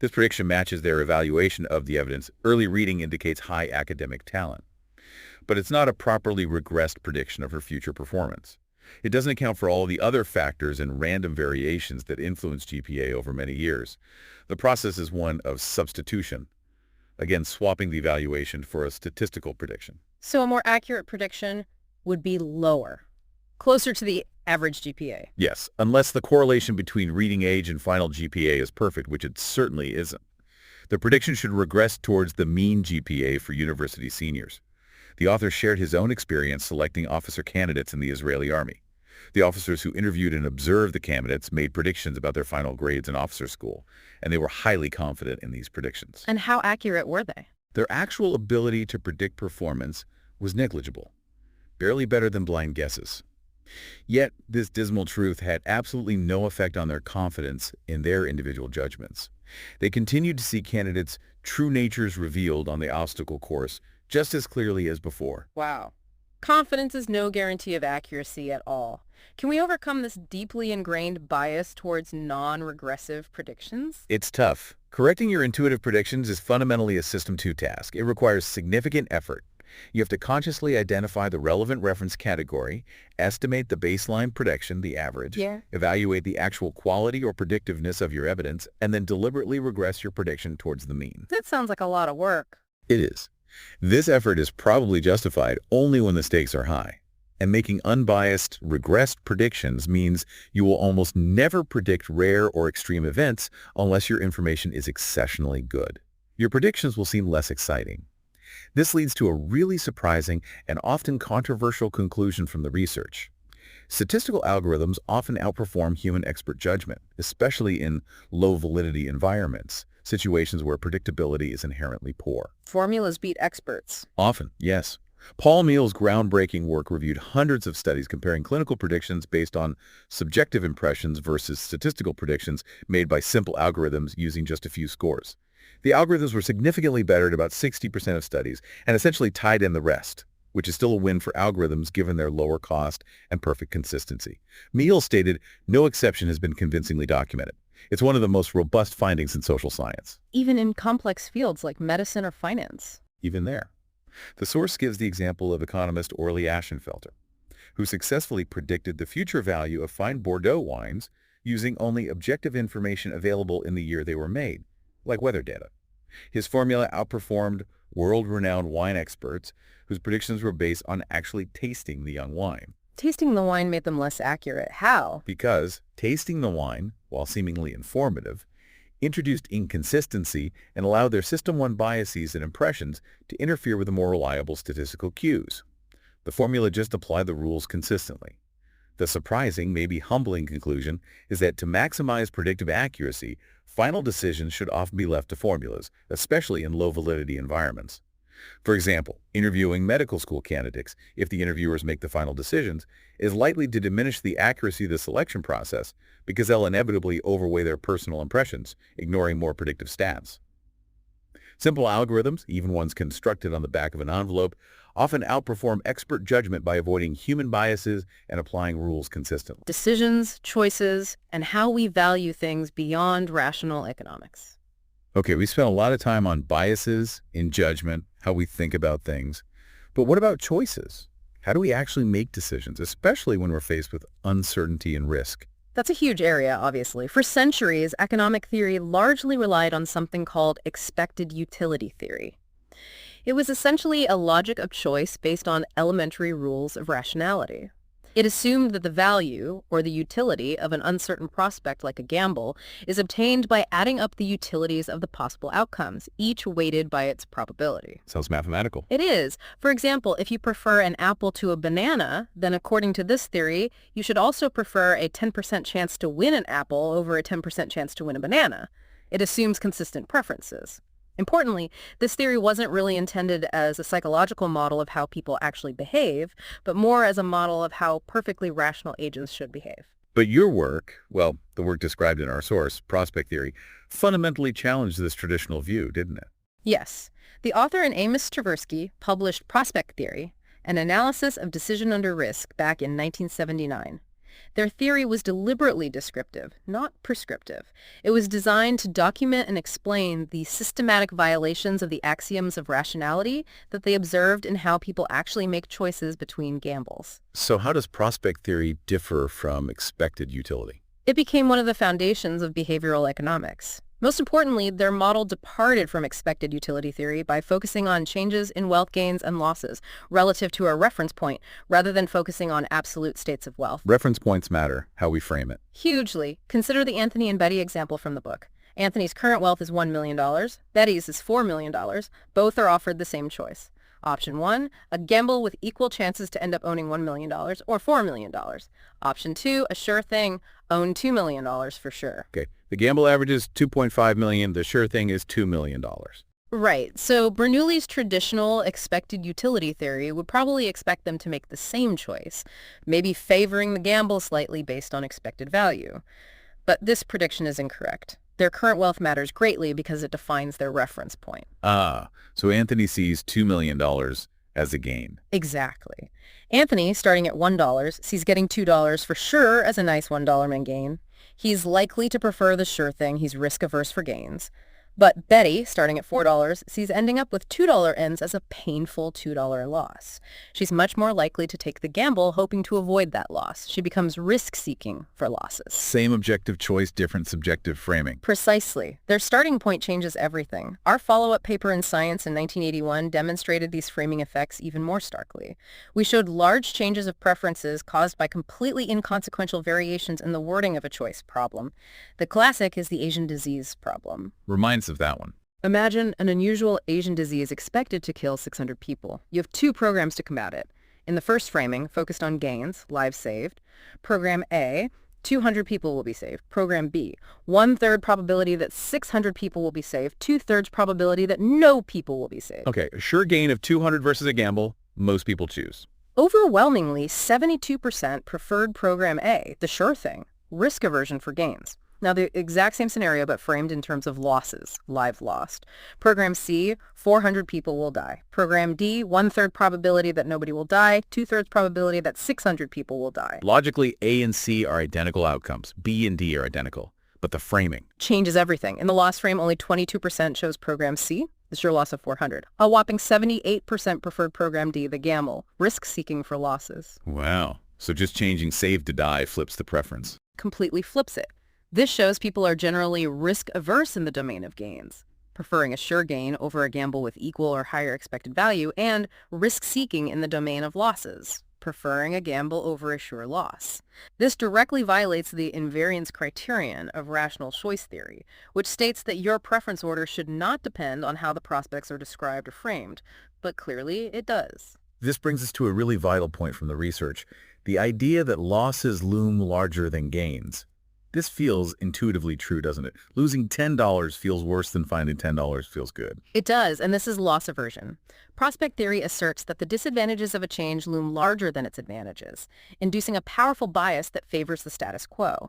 [SPEAKER 1] This prediction matches their evaluation of the evidence. Early reading indicates high academic talent. But it's not a properly regressed prediction of her future performance. It doesn't account for all the other factors and random variations that influence GPA over many years. The process is one of substitution, again swapping the evaluation for a statistical prediction.
[SPEAKER 2] So a more accurate prediction would be lower, closer to the average GPA.
[SPEAKER 1] Yes, unless the correlation between reading age and final GPA is perfect, which it certainly isn't. The prediction should regress towards the mean GPA for university seniors. The author shared his own experience selecting officer candidates in the Israeli army. The officers who interviewed and observed the candidates made predictions about their final grades in officer school, and they were highly confident in these predictions.
[SPEAKER 2] And how accurate were they?
[SPEAKER 1] Their actual ability to predict performance was negligible, barely better than blind guesses. Yet, this dismal truth had absolutely no effect on their confidence in their individual judgments. They continued to see candidates' true natures revealed on the obstacle course just as clearly as before.
[SPEAKER 2] Wow. Confidence is no guarantee of accuracy at all. Can we overcome this deeply ingrained bias towards non-regressive predictions?
[SPEAKER 1] It's tough. Correcting your intuitive predictions is fundamentally a System 2 task. It requires significant effort. You have to consciously identify the relevant reference category, estimate the baseline prediction, the average,
[SPEAKER 2] Yeah.
[SPEAKER 1] evaluate the actual quality or predictiveness of your evidence, and then deliberately regress your prediction towards the mean.
[SPEAKER 2] That sounds like a lot of work.
[SPEAKER 1] It is. This effort is probably justified only when the stakes are high. And making unbiased, regressed predictions means you will almost never predict rare or extreme events unless your information is exceptionally good. Your predictions will seem less exciting. This leads to a really surprising and often controversial conclusion from the research. Statistical algorithms often outperform human expert judgment, especially in low-validity environments, situations where predictability is inherently poor.
[SPEAKER 2] Formulas beat experts.
[SPEAKER 1] Often, yes. Paul Meehl's groundbreaking work reviewed hundreds of studies comparing clinical predictions based on subjective impressions versus statistical predictions made by simple algorithms using just a few scores. The algorithms were significantly better at about 60% of studies and essentially tied in the rest, which is still a win for algorithms given their lower cost and perfect consistency. Meehl stated, "No exception has been convincingly documented. It's one of the most robust findings in social science."
[SPEAKER 2] Even in complex fields like medicine or finance.
[SPEAKER 1] Even there. The source gives the example of economist Orly Ashenfelter, who successfully predicted the future value of fine Bordeaux wines using only objective information available in the year they were made, like weather data. His formula outperformed world-renowned wine experts whose predictions were based on actually tasting the young wine.
[SPEAKER 2] Tasting the wine made them less accurate. How?
[SPEAKER 1] Because tasting the wine, while seemingly informative, introduced inconsistency and allowed their System 1 biases and impressions to interfere with the more reliable statistical cues. The formula just applied the rules consistently. The surprising, maybe humbling conclusion is that to maximize predictive accuracy, final decisions should often be left to formulas, especially in low-validity environments. For example, interviewing medical school candidates, if the interviewers make the final decisions, is likely to diminish the accuracy of the selection process because they'll inevitably overweigh their personal impressions, ignoring more predictive stats. Simple algorithms, even ones constructed on the back of an envelope, often outperform expert judgment by avoiding human biases and applying rules consistently.
[SPEAKER 2] Decisions, choices, and how we value things beyond rational economics.
[SPEAKER 1] Okay, we spent a lot of time on biases in judgment, how we think about things. But what about choices? How do we actually make decisions, especially when we're faced with uncertainty and risk?
[SPEAKER 2] That's a huge area, obviously. For centuries, economic theory largely relied on something called expected utility theory. It was essentially a logic of choice based on elementary rules of rationality. It assumed that the value, or the utility, of an uncertain prospect like a gamble is obtained by adding up the utilities of the possible outcomes, each weighted by its probability.
[SPEAKER 1] Sounds mathematical.
[SPEAKER 2] It is. For example, if you prefer an apple to a banana, then according to this theory, you should also prefer a 10% chance to win an apple over a 10% chance to win a banana. It assumes consistent preferences. Importantly, this theory wasn't really intended as a psychological model of how people actually behave, but more as a model of how perfectly rational agents should behave.
[SPEAKER 1] But your work, well, the work described in our source, prospect theory, fundamentally challenged this traditional view, didn't it?
[SPEAKER 2] Yes. The author and Amos Tversky published Prospect Theory, an analysis of decision under risk, back in 1979. Their theory was deliberately descriptive, not prescriptive. It was designed to document and explain the systematic violations of the axioms of rationality that they observed in how people actually make choices between gambles.
[SPEAKER 1] So how does prospect theory differ from expected utility?
[SPEAKER 2] It became one of the foundations of behavioral economics. Most importantly, their model departed from expected utility theory by focusing on changes in wealth gains and losses relative to a reference point, rather than focusing on absolute states of wealth.
[SPEAKER 1] Reference points matter, how we frame it.
[SPEAKER 2] Hugely. Consider the Anthony and Betty example from the book. Anthony's current wealth is $1 million. Betty's is $4 million. Both are offered the same choice. Option 1, a gamble with equal chances to end up owning $1 million or $4 million. Option 2, a sure thing, own $2 million for sure.
[SPEAKER 1] Okay, the gamble average is $2.5 million. The sure thing is $2 million.
[SPEAKER 2] Right. So Bernoulli's traditional expected utility theory would probably expect them to make the same choice, maybe favoring the gamble slightly based on expected value. But this prediction is incorrect. Their current wealth matters greatly because it defines their reference point.
[SPEAKER 1] Ah, so Anthony sees $2 million as a gain.
[SPEAKER 2] Exactly. Anthony, starting at $1, sees getting $2 for sure as a nice $1 man gain. He's likely to prefer the sure thing. He's risk-averse for gains. But Betty, starting at $4, sees ending up with $2 ends as a painful $2 loss. She's much more likely to take the gamble, hoping to avoid that loss. She becomes risk-seeking for losses.
[SPEAKER 1] Same objective choice, different subjective framing.
[SPEAKER 2] Precisely. Their starting point changes everything. Our follow-up paper in Science in 1981 demonstrated these framing effects even more starkly. We showed large changes of preferences caused by completely inconsequential variations in the wording of a choice problem. The classic is the Asian disease problem.
[SPEAKER 1] Reminds of that one.
[SPEAKER 2] Imagine an unusual Asian disease expected to kill 600 people. You have two programs to combat it. In the first framing, focused on gains, lives saved. Program A, 200 people will be saved. Program B, 1/3 probability that 600 people will be saved, 2/3 probability that no people will be saved.
[SPEAKER 1] Okay, a sure gain of 200 versus a gamble, most people choose.
[SPEAKER 2] Overwhelmingly, 72% preferred Program A, the sure thing, risk aversion for gains. Now, the exact same scenario, but framed in terms of losses, live lost. Program C, 400 people will die. Program D, 1/3 probability that nobody will die, 2/3 probability that 600 people will die.
[SPEAKER 1] Logically, A and C are identical outcomes. B and D are identical. But the framing
[SPEAKER 2] Changes everything. In the loss frame, only 22% chose Program C, the sure loss of 400. A whopping 78% preferred Program D, the gamble, risk-seeking for losses.
[SPEAKER 1] Wow. So just changing save to die flips the preference.
[SPEAKER 2] Completely flips it. This shows people are generally risk-averse in the domain of gains, preferring a sure gain over a gamble with equal or higher expected value, and risk-seeking in the domain of losses, preferring a gamble over a sure loss. This directly violates the invariance criterion of rational choice theory, which states that your preference order should not depend on how the prospects are described or framed, but clearly it does.
[SPEAKER 1] This brings us to a really vital point from the research, the idea that losses loom larger than gains. This feels intuitively true, doesn't it? Losing $10 feels worse than finding $10 feels good.
[SPEAKER 2] It does, and this is loss aversion. Prospect theory asserts that the disadvantages of a change loom larger than its advantages, inducing a powerful bias that favors the status quo.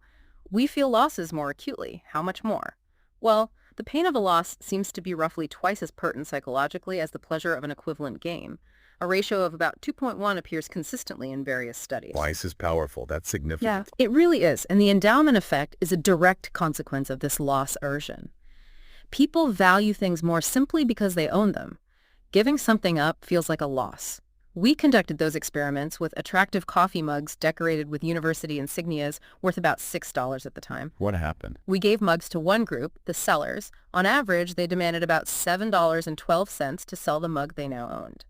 [SPEAKER 2] We feel losses more acutely. How much more? Well, the pain of a loss seems to be roughly twice as pertinent psychologically as the pleasure of an equivalent gain. A ratio of about 2.1 appears consistently in various studies.
[SPEAKER 1] Twice as powerful. That's significant.
[SPEAKER 2] Yeah, it really is. And the endowment effect is a direct consequence of this loss aversion. People value things more simply because they own them. Giving something up feels like a loss. We conducted those experiments with attractive coffee mugs decorated with university insignias worth about $6 at the time.
[SPEAKER 1] What happened?
[SPEAKER 2] We gave mugs to one group, the sellers. On average, they demanded about $7.12 to sell the mug they now owned.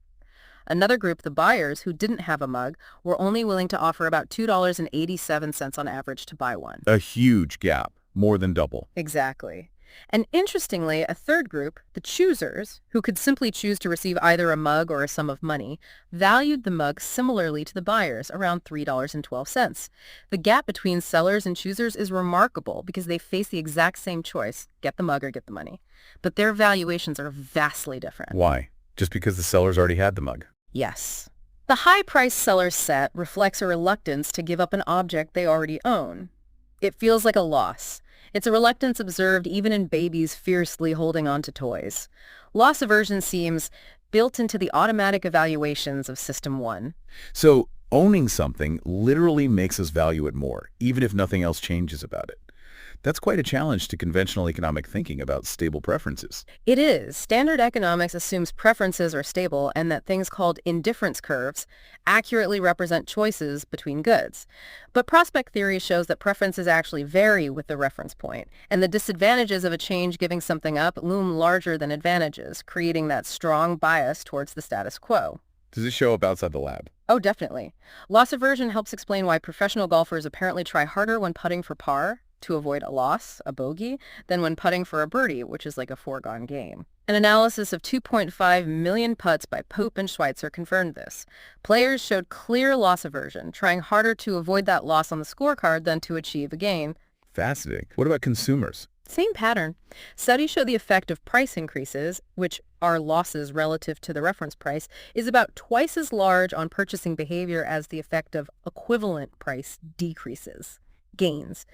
[SPEAKER 2] Another group, the buyers, who didn't have a mug, were only willing to offer about $2.87 on average to buy one.
[SPEAKER 1] A huge gap, more than double.
[SPEAKER 2] Exactly. And interestingly, a third group, the choosers, who could simply choose to receive either a mug or a sum of money, valued the mug similarly to the buyers, around $3.12. The gap between sellers and choosers is remarkable because they face the exact same choice, get the mug or get the money. But their valuations are vastly different.
[SPEAKER 1] Why? Just because the sellers already had the mug?
[SPEAKER 2] Yes. The high price sellers set reflects a reluctance to give up an object they already own. It feels like a loss. It's a reluctance observed even in babies fiercely holding on to toys. Loss aversion seems built into the automatic evaluations of System 1.
[SPEAKER 1] So owning something literally makes us value it more, even if nothing else changes about it. That's quite a challenge to conventional economic thinking about stable preferences.
[SPEAKER 2] It is. Standard economics assumes preferences are stable and that things called indifference curves accurately represent choices between goods. But prospect theory shows that preferences actually vary with the reference point, and the disadvantages of a change giving something up loom larger than advantages, creating that strong bias towards the status quo.
[SPEAKER 1] Does this show up outside the lab?
[SPEAKER 2] Oh, definitely. Loss aversion helps explain why professional golfers apparently try harder when putting for par to avoid a loss, a bogey, than when putting for a birdie, which is like a foregone game. An analysis of 2.5 million putts by Pope and Schweitzer confirmed this. Players showed clear loss aversion, trying harder to avoid that loss on the scorecard than to achieve a gain.
[SPEAKER 1] Fascinating. What about consumers?
[SPEAKER 2] Same pattern. Studies show the effect of price increases, which are losses relative to the reference price, is about twice as large on purchasing behavior as the effect of equivalent price decreases. Gains.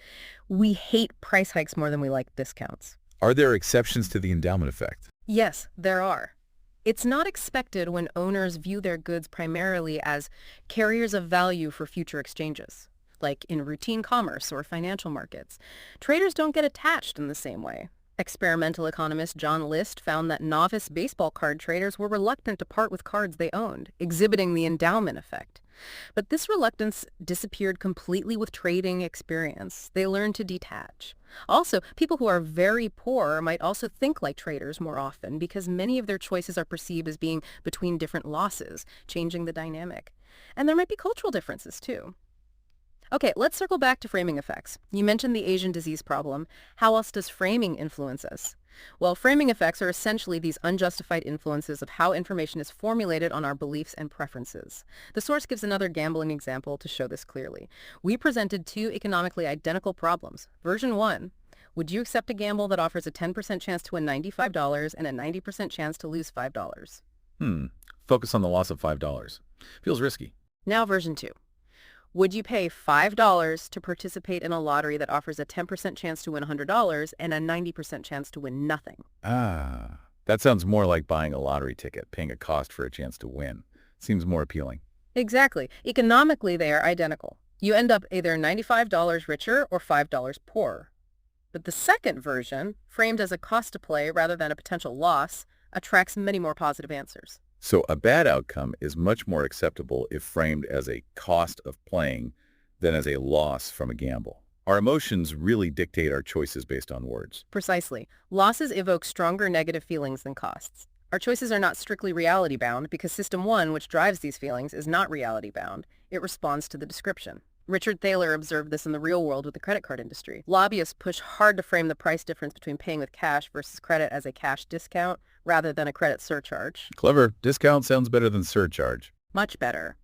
[SPEAKER 2] We hate price hikes more than we like discounts.
[SPEAKER 1] Are there exceptions to the endowment effect?
[SPEAKER 2] Yes, there are. It's not expected when owners view their goods primarily as carriers of value for future exchanges, like in routine commerce or financial markets. Traders don't get attached in the same way. Experimental economist John List found that novice baseball card traders were reluctant to part with cards they owned, exhibiting the endowment effect. But this reluctance disappeared completely with trading experience. They learned to detach. Also, people who are very poor might also think like traders more often because many of their choices are perceived as being between different losses, changing the dynamic. And there might be cultural differences too. Okay, let's circle back to framing effects. You mentioned the Asian disease problem. How else does framing influence us? Well, framing effects are essentially these unjustified influences of how information is formulated on our beliefs and preferences. The source gives another gambling example to show this clearly. We presented two economically identical problems. Version 1. Would you accept a gamble that offers a 10% chance to win $95 and a 90% chance to lose $5?
[SPEAKER 1] Focus on the loss of $5. Feels risky.
[SPEAKER 2] Now version 2. Would you pay $5 to participate in a lottery that offers a 10% chance to win $100 and a 90% chance to win nothing?
[SPEAKER 1] That sounds more like buying a lottery ticket, paying a cost for a chance to win. Seems more appealing.
[SPEAKER 2] Exactly. Economically, they are identical. You end up either $95 richer or $5 poorer. But the second version, framed as a cost to play rather than a potential loss, attracts many more positive answers.
[SPEAKER 1] So a bad outcome is much more acceptable if framed as a cost of playing than as a loss from a gamble. Our emotions really dictate our choices based on words.
[SPEAKER 2] Precisely. Losses evoke stronger negative feelings than costs. Our choices are not strictly reality-bound because System 1, which drives these feelings, is not reality-bound. It responds to the description. Richard Thaler observed this in the real world with the credit card industry. Lobbyists push hard to frame the price difference between paying with cash versus credit as a cash discount rather than a credit surcharge.
[SPEAKER 1] Clever. Discount sounds better than surcharge.
[SPEAKER 2] Much better.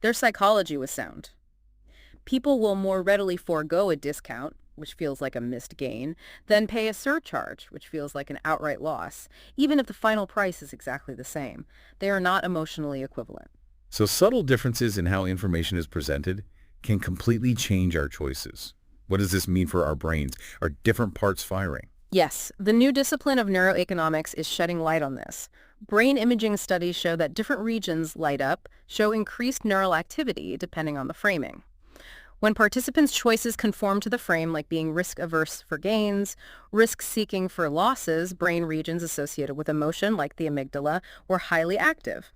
[SPEAKER 2] Their psychology was sound. People will more readily forego a discount, which feels like a missed gain, than pay a surcharge, which feels like an outright loss, even if the final price is exactly the same. They are not emotionally equivalent.
[SPEAKER 1] So subtle differences in how information is presented can completely change our choices. What does this mean for our brains? Are different parts firing?
[SPEAKER 2] Yes, the new discipline of neuroeconomics is shedding light on this. Brain imaging studies show that different regions light up, show increased neural activity depending on the framing. When participants' choices conform to the frame, like being risk-averse for gains, risk-seeking for losses, brain regions associated with emotion, like the amygdala, were highly active.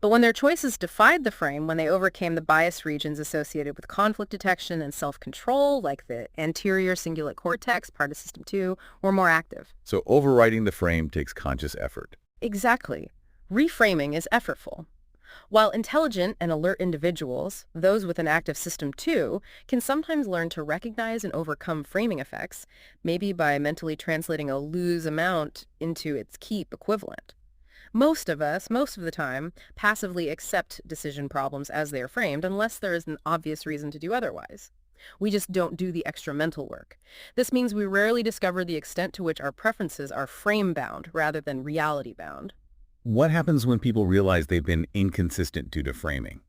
[SPEAKER 2] But when their choices defied the frame, when they overcame the bias regions associated with conflict detection and self-control, like the anterior cingulate cortex, part of System 2, were more active.
[SPEAKER 1] So overriding the frame takes conscious effort.
[SPEAKER 2] Exactly. Reframing is effortful. While intelligent and alert individuals, those with an active System 2, can sometimes learn to recognize and overcome framing effects, maybe by mentally translating a lose amount into its keep equivalent. Most of us, most of the time, passively accept decision problems as they are framed unless there is an obvious reason to do otherwise. We just don't do the extra mental work. This means we rarely discover the extent to which our preferences are frame-bound rather than reality-bound.
[SPEAKER 1] What happens when people realize they've been inconsistent due to framing?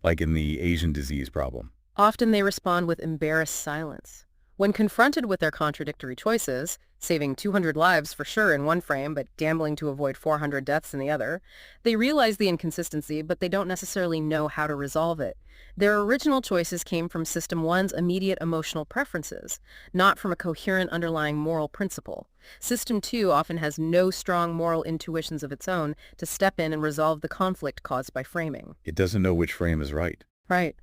[SPEAKER 1] Like in the Asian disease problem.
[SPEAKER 2] Often they respond with embarrassed silence. When confronted with their contradictory choices, saving 200 lives for sure in one frame but gambling to avoid 400 deaths in the other, they realize the inconsistency, but they don't necessarily know how to resolve it. Their original choices came from System 1's immediate emotional preferences, not from a coherent underlying moral principle. System 2 often has no strong moral intuitions of its own to step in and resolve the conflict caused by framing.
[SPEAKER 1] It doesn't know which frame is right.
[SPEAKER 2] Right.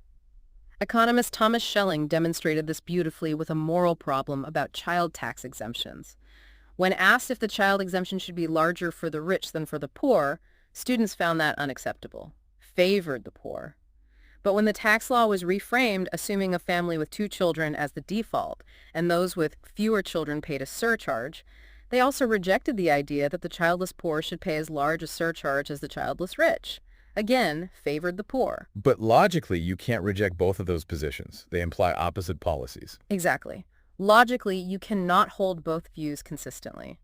[SPEAKER 2] Economist Thomas Schelling demonstrated this beautifully with a moral problem about child tax exemptions. When asked if the child exemption should be larger for the rich than for the poor, students found that unacceptable, favored the poor. But when the tax law was reframed, assuming a family with 2 children as the default, and those with fewer children paid a surcharge, they also rejected the idea that the childless poor should pay as large a surcharge as the childless rich. Again, favored the poor.
[SPEAKER 1] But logically, you can't reject both of those positions. They imply opposite policies.
[SPEAKER 2] Exactly. Logically, you cannot hold both views consistently.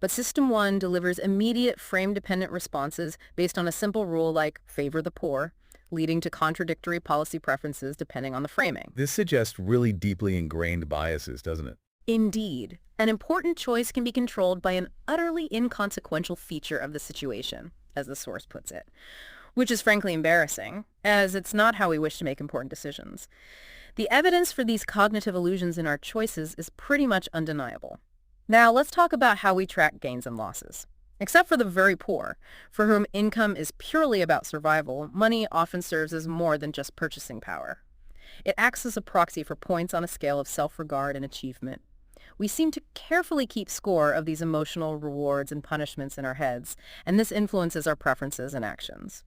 [SPEAKER 2] But System 1 delivers immediate frame-dependent responses based on a simple rule like favor the poor, leading to contradictory policy preferences depending on the framing.
[SPEAKER 1] This suggests really deeply ingrained biases, doesn't it?
[SPEAKER 2] Indeed. An important choice can be controlled by an utterly inconsequential feature of the situation, as the source puts it, which is frankly embarrassing, as it's not how we wish to make important decisions. The evidence for these cognitive illusions in our choices is pretty much undeniable. Now, let's talk about how we track gains and losses. Except for the very poor, for whom income is purely about survival, money often serves as more than just purchasing power. It acts as a proxy for points on a scale of self-regard and achievement. We seem to carefully keep score of these emotional rewards and punishments in our heads, and this influences our preferences and actions.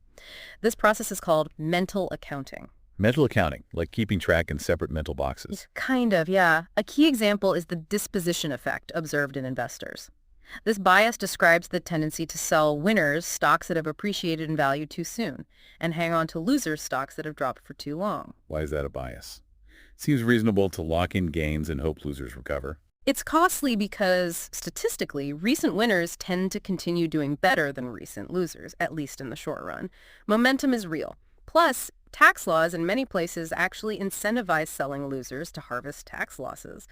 [SPEAKER 2] This process is called mental accounting.
[SPEAKER 1] Mental accounting, like keeping track in separate mental boxes.
[SPEAKER 2] Kind of, yeah. A key example is the disposition effect observed in investors. This bias describes the tendency to sell winners stocks that have appreciated in value too soon, and hang on to losers stocks that have dropped for too long.
[SPEAKER 1] Why is that a bias? Seems reasonable to lock in gains and hope losers recover.
[SPEAKER 2] It's costly because, statistically, recent winners tend to continue doing better than recent losers, at least in the short run. Momentum is real. Plus, tax laws in many places actually incentivize selling losers to harvest tax losses.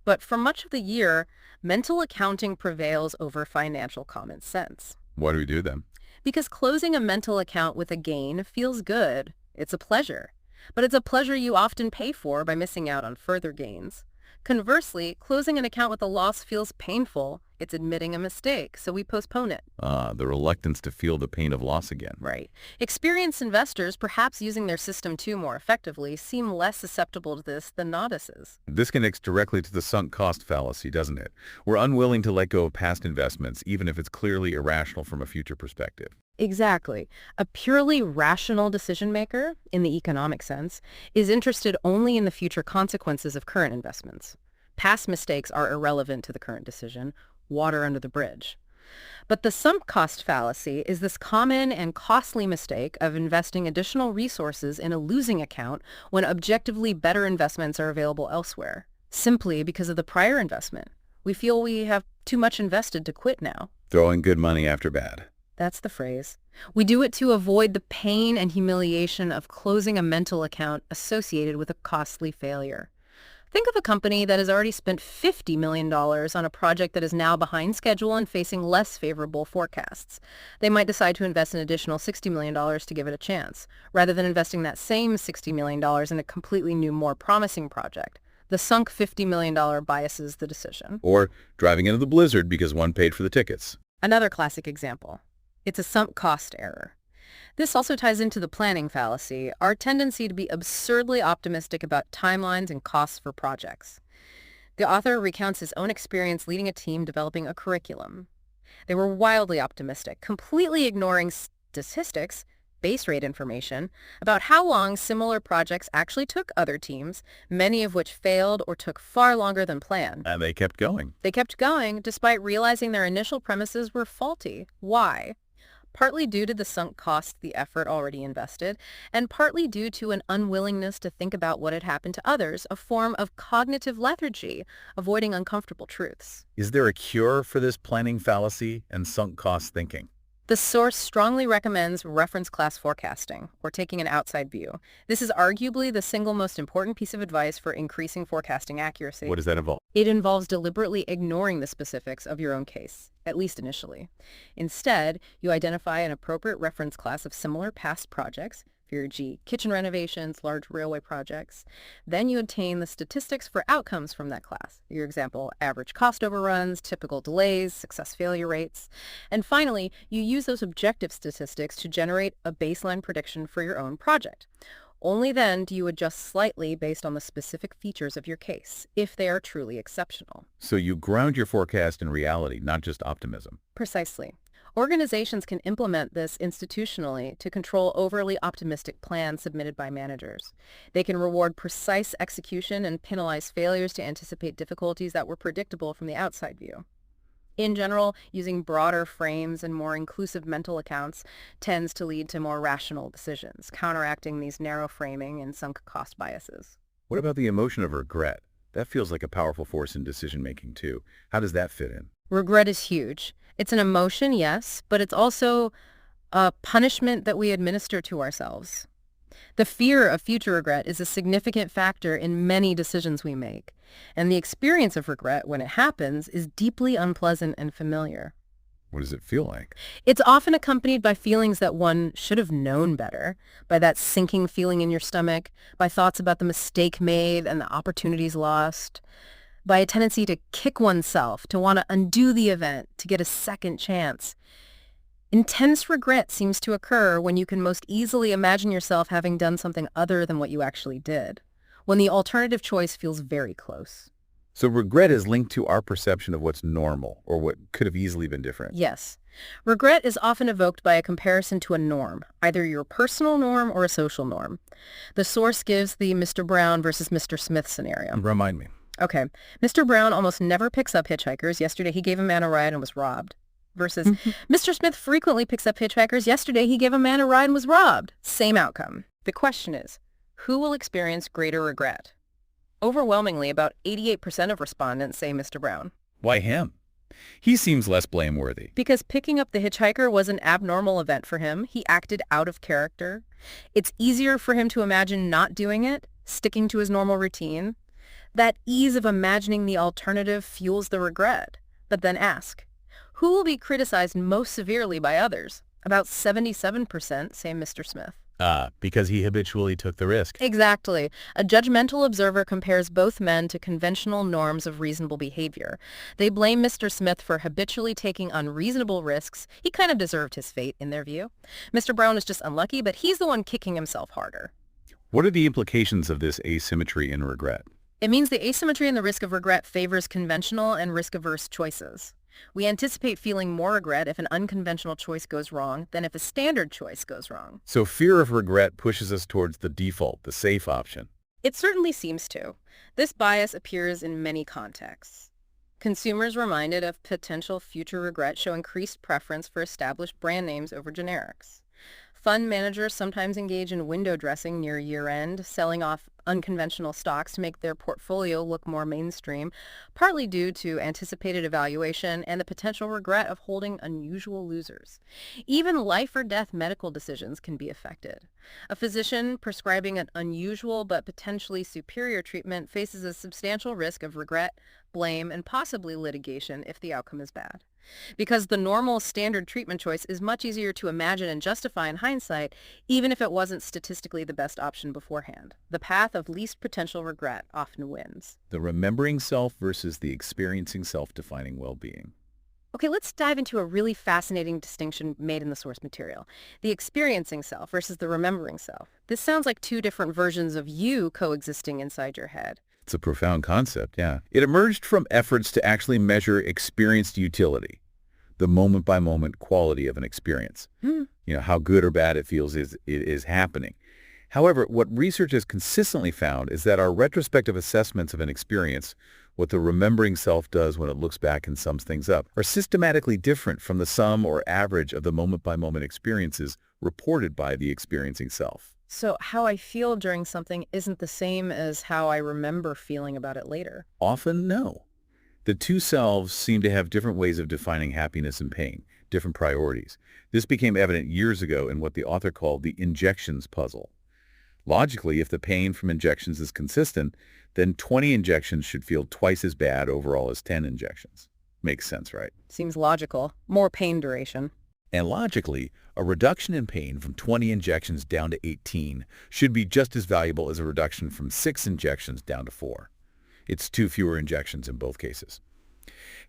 [SPEAKER 2] But for much of the year, mental accounting prevails over financial common sense.
[SPEAKER 1] Why do we do them?
[SPEAKER 2] Because closing a mental account with a gain feels good. It's a pleasure. But it's a pleasure you often pay for by missing out on further gains. Conversely, closing an account with a loss feels painful. It's admitting a mistake, so we postpone it.
[SPEAKER 1] The reluctance to feel the pain of loss again.
[SPEAKER 2] Right. Experienced investors, perhaps using their system too more effectively, seem less susceptible to this than novices.
[SPEAKER 1] This connects directly to the sunk cost fallacy, doesn't it? We're unwilling to let go of past investments, even if it's clearly irrational from a future perspective.
[SPEAKER 2] Exactly. A purely rational decision maker, in the economic sense, is interested only in the future consequences of current investments. Past mistakes are irrelevant to the current decision, water under the bridge. But the sunk cost fallacy is this common and costly mistake of investing additional resources in a losing account when objectively better investments are available elsewhere, simply because of the prior investment. We feel we have too much invested to quit now.
[SPEAKER 1] Throwing good money after bad.
[SPEAKER 2] That's the phrase. We do it to avoid the pain and humiliation of closing a mental account associated with a costly failure. Think of a company that has already spent $50 million on a project that is now behind schedule and facing less favorable forecasts. They might decide to invest an additional $60 million to give it a chance, rather than investing that same $60 million in a completely new, more promising project. The sunk $50 million biases the decision.
[SPEAKER 1] Or driving into the blizzard because one paid for the tickets.
[SPEAKER 2] Another classic example. It's a sunk cost error. This also ties into the planning fallacy, our tendency to be absurdly optimistic about timelines and costs for projects. The author recounts his own experience leading a team developing a curriculum. They were wildly optimistic, completely ignoring statistics, base rate information, about how long similar projects actually took other teams, many of which failed or took far longer than planned.
[SPEAKER 1] And they kept going.
[SPEAKER 2] They kept going despite realizing their initial premises were faulty. Why? Partly due to the sunk cost, the effort already invested, and partly due to an unwillingness to think about what had happened to others, a form of cognitive lethargy, avoiding uncomfortable truths.
[SPEAKER 1] Is there a cure for this planning fallacy and sunk cost thinking?
[SPEAKER 2] The source strongly recommends reference class forecasting, or taking an outside view. This is arguably the single most important piece of advice for increasing forecasting accuracy.
[SPEAKER 1] What does that involve?
[SPEAKER 2] It involves deliberately ignoring the specifics of your own case, at least initially. Instead, you identify an appropriate reference class of similar past projects, for your kitchen renovations, large railway projects. Then you obtain the statistics for outcomes from that class. Your example, average cost overruns, typical delays, success failure rates. And finally, you use those objective statistics to generate a baseline prediction for your own project. Only then do you adjust slightly based on the specific features of your case, if they are truly exceptional.
[SPEAKER 1] So you ground your forecast in reality, not just optimism.
[SPEAKER 2] Precisely. Organizations can implement this institutionally to control overly optimistic plans submitted by managers. They can reward precise execution and penalize failures to anticipate difficulties that were predictable from the outside view. In general, using broader frames and more inclusive mental accounts tends to lead to more rational decisions, counteracting these narrow framing and sunk cost biases.
[SPEAKER 1] What about the emotion of regret? That feels like a powerful force in decision-making, too. How does that fit in?
[SPEAKER 2] Regret is huge. It's an emotion, yes, but it's also a punishment that we administer to ourselves. The fear of future regret is a significant factor in many decisions we make, and the experience of regret when it happens is deeply unpleasant and familiar.
[SPEAKER 1] What does it feel like?
[SPEAKER 2] It's often accompanied by feelings that one should have known better, by that sinking feeling in your stomach, by thoughts about the mistake made and the opportunities lost. by a tendency to kick oneself, to want to undo the event, to get a second chance. Intense regret seems to occur when you can most easily imagine yourself having done something other than what you actually did, when the alternative choice feels very close.
[SPEAKER 1] So regret is linked to our perception of what's normal or what could have easily been different.
[SPEAKER 2] Yes. Regret is often evoked by a comparison to a norm, either your personal norm or a social norm. The source gives the Mr. Brown versus Mr. Smith scenario.
[SPEAKER 1] Remind me.
[SPEAKER 2] Okay. Mr. Brown almost never picks up hitchhikers. Yesterday he gave a man a ride and was robbed. Versus Mr. Smith frequently picks up hitchhikers. Yesterday he gave a man a ride and was robbed. Same outcome. The question is, who will experience greater regret? Overwhelmingly, about 88% of respondents say Mr. Brown.
[SPEAKER 1] Why him? He seems less blameworthy.
[SPEAKER 2] Because picking up the hitchhiker was an abnormal event for him. He acted out of character. It's easier for him to imagine not doing it, sticking to his normal routine. That ease of imagining the alternative fuels the regret. But then ask, who will be criticized most severely by others? About 77% say Mr. Smith.
[SPEAKER 1] Because he habitually took the risk.
[SPEAKER 2] Exactly. A judgmental observer compares both men to conventional norms of reasonable behavior. They blame Mr. Smith for habitually taking unreasonable risks. He kind of deserved his fate, in their view. Mr. Brown is just unlucky, but he's the one kicking himself harder.
[SPEAKER 1] What are the implications of this asymmetry in regret?
[SPEAKER 2] It means the asymmetry in the risk of regret favors conventional and risk-averse choices. We anticipate feeling more regret if an unconventional choice goes wrong than if a standard choice goes wrong.
[SPEAKER 1] So fear of regret pushes us towards the default, the safe option.
[SPEAKER 2] It certainly seems to. This bias appears in many contexts. Consumers reminded of potential future regret show increased preference for established brand names over generics. Fund managers sometimes engage in window dressing near year-end, selling off unconventional stocks to make their portfolio look more mainstream, partly due to anticipated evaluation and the potential regret of holding unusual losers. Even life or death medical decisions can be affected. A physician prescribing an unusual but potentially superior treatment faces a substantial risk of regret, blame, and possibly litigation if the outcome is bad. Because the normal standard treatment choice is much easier to imagine and justify in hindsight, even if it wasn't statistically the best option beforehand. The path of least potential regret often wins.
[SPEAKER 1] The remembering self versus the experiencing self defining well-being.
[SPEAKER 2] Okay, let's dive into a really fascinating distinction made in the source material. The experiencing self versus the remembering self. This sounds like two different versions of you coexisting inside your head.
[SPEAKER 1] It's a profound concept, yeah. It emerged from efforts to actually measure experienced utility, the moment-by-moment quality of an experience. How good or bad it feels is happening. However, what research has consistently found is that our retrospective assessments of an experience, what the remembering self does when it looks back and sums things up, are systematically different from the sum or average of the moment-by-moment experiences reported by the experiencing self.
[SPEAKER 2] So how I feel during something isn't the same as how I remember feeling about it later.
[SPEAKER 1] Often, no. The two selves seem to have different ways of defining happiness and pain, different priorities. This became evident years ago in what the author called the injections puzzle. Logically, if the pain from injections is consistent, then 20 injections should feel twice as bad overall as 10 injections. Makes sense, right?
[SPEAKER 2] Seems logical. More pain duration.
[SPEAKER 1] And logically, a reduction in pain from 20 injections down to 18 should be just as valuable as a reduction from 6 injections down to 4. It's 2 fewer injections in both cases.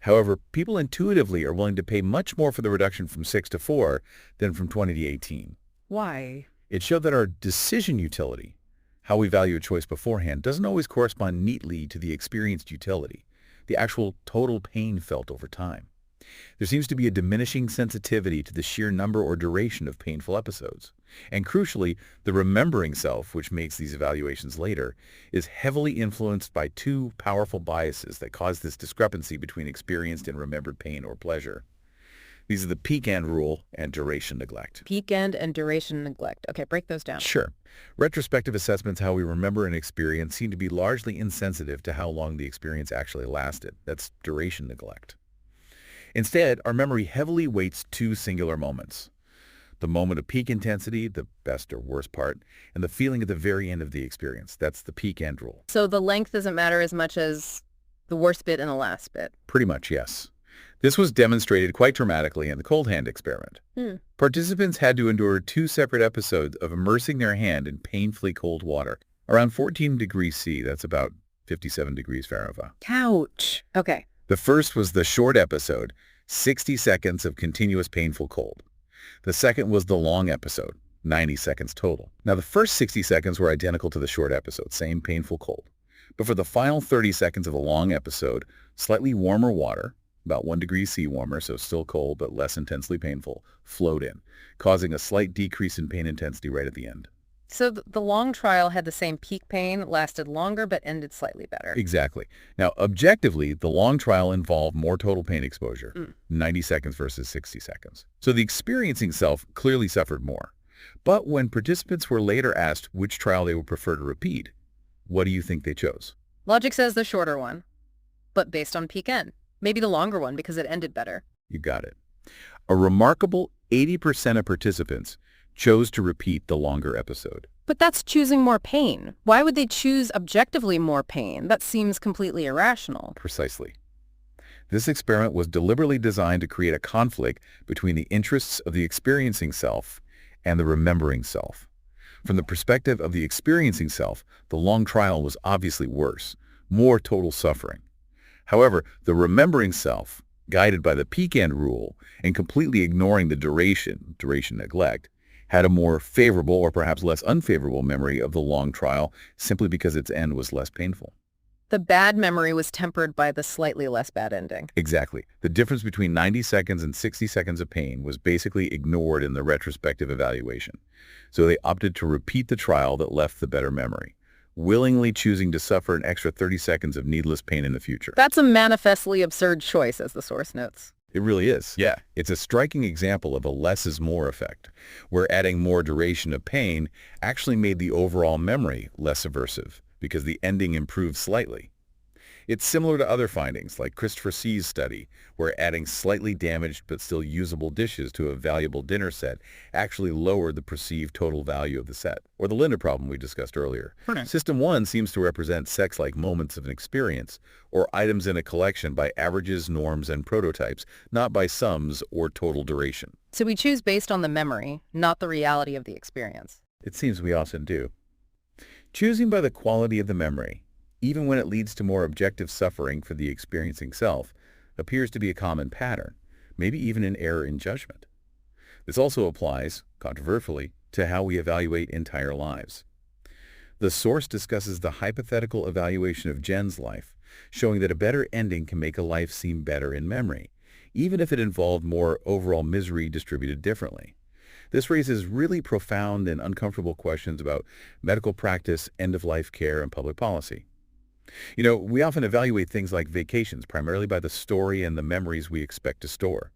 [SPEAKER 1] However, people intuitively are willing to pay much more for the reduction from 6 to 4 than from 20 to 18.
[SPEAKER 2] Why?
[SPEAKER 1] It showed that our decision utility, how we value a choice beforehand, doesn't always correspond neatly to the experienced utility, the actual total pain felt over time. There seems to be a diminishing sensitivity to the sheer number or duration of painful episodes. And crucially, the remembering self, which makes these evaluations later, is heavily influenced by two powerful biases that cause this discrepancy between experienced and remembered pain or pleasure. These are the peak end rule and duration neglect.
[SPEAKER 2] Peak end and duration neglect. Okay, break those down.
[SPEAKER 1] Sure. Retrospective assessments how we remember an experience seem to be largely insensitive to how long the experience actually lasted. That's duration neglect. Instead, our memory heavily weights two singular moments. The moment of peak intensity, the best or worst part, and the feeling at the very end of the experience. That's the peak end rule.
[SPEAKER 2] So the length doesn't matter as much as the worst bit and the last bit.
[SPEAKER 1] Pretty much, yes. This was demonstrated quite dramatically in the cold hand experiment. Participants had to endure 2 separate episodes of immersing their hand in painfully cold water, around 14 degrees C, that's about 57 degrees Fahrenheit.
[SPEAKER 2] Ouch. Okay.
[SPEAKER 1] The first was the short episode, 60 seconds of continuous painful cold. The second was the long episode, 90 seconds total. Now, the first 60 seconds were identical to the short episode, same painful cold. But for the final 30 seconds of the long episode, slightly warmer water, about 1 degree C warmer, so still cold but less intensely painful, flowed in, causing a slight decrease in pain intensity right at the end.
[SPEAKER 2] So the long trial had the same peak pain, lasted longer, but ended slightly better.
[SPEAKER 1] Exactly. Now, objectively, the long trial involved more total pain exposure, 90 seconds versus 60 seconds. So the experiencing self clearly suffered more. But when participants were later asked which trial they would prefer to repeat, what do you think they chose?
[SPEAKER 2] Logic says the shorter one, but based on peak N. Maybe the longer one because it ended better.
[SPEAKER 1] You got it. A remarkable 80% of participants chose to repeat the longer episode.
[SPEAKER 2] But that's choosing more pain. Why would they choose objectively more pain? That seems completely irrational.
[SPEAKER 1] Precisely. This experiment was deliberately designed to create a conflict between the interests of the experiencing self and the remembering self. From the perspective of the experiencing self, the long trial was obviously worse, more total suffering. However, the remembering self, guided by the peak end rule and completely ignoring the duration neglect, had a more favorable or perhaps less unfavorable memory of the long trial simply because its end was less painful.
[SPEAKER 2] The bad memory was tempered by the slightly less bad ending.
[SPEAKER 1] Exactly. The difference between 90 seconds and 60 seconds of pain was basically ignored in the retrospective evaluation. So they opted to repeat the trial that left the better memory, willingly choosing to suffer an extra 30 seconds of needless pain in the future.
[SPEAKER 2] That's a manifestly absurd choice, as the source notes.
[SPEAKER 1] It really is. Yeah. It's a striking example of a less is more effect, where adding more duration of pain actually made the overall memory less aversive because the ending improved slightly. It's similar to other findings, like Christopher C.'s study, where adding slightly damaged but still usable dishes to a valuable dinner set actually lowered the perceived total value of the set, or the Linda problem we discussed earlier. System 1 seems to represent sex-like moments of an experience, or items in a collection by averages, norms, and prototypes, not by sums or total duration.
[SPEAKER 2] So we choose based on the memory, not the reality of the experience.
[SPEAKER 1] It seems we often do. Choosing by the quality of the memory, even when it leads to more objective suffering for the experiencing self, appears to be a common pattern, maybe even an error in judgment. This also applies, controversially, to how we evaluate entire lives. The source discusses the hypothetical evaluation of Jen's life, showing that a better ending can make a life seem better in memory, even if it involved more overall misery distributed differently. This raises really profound and uncomfortable questions about medical practice, end-of-life care, and public policy. You know, we often evaluate things like vacations primarily by the story and the memories we expect to store.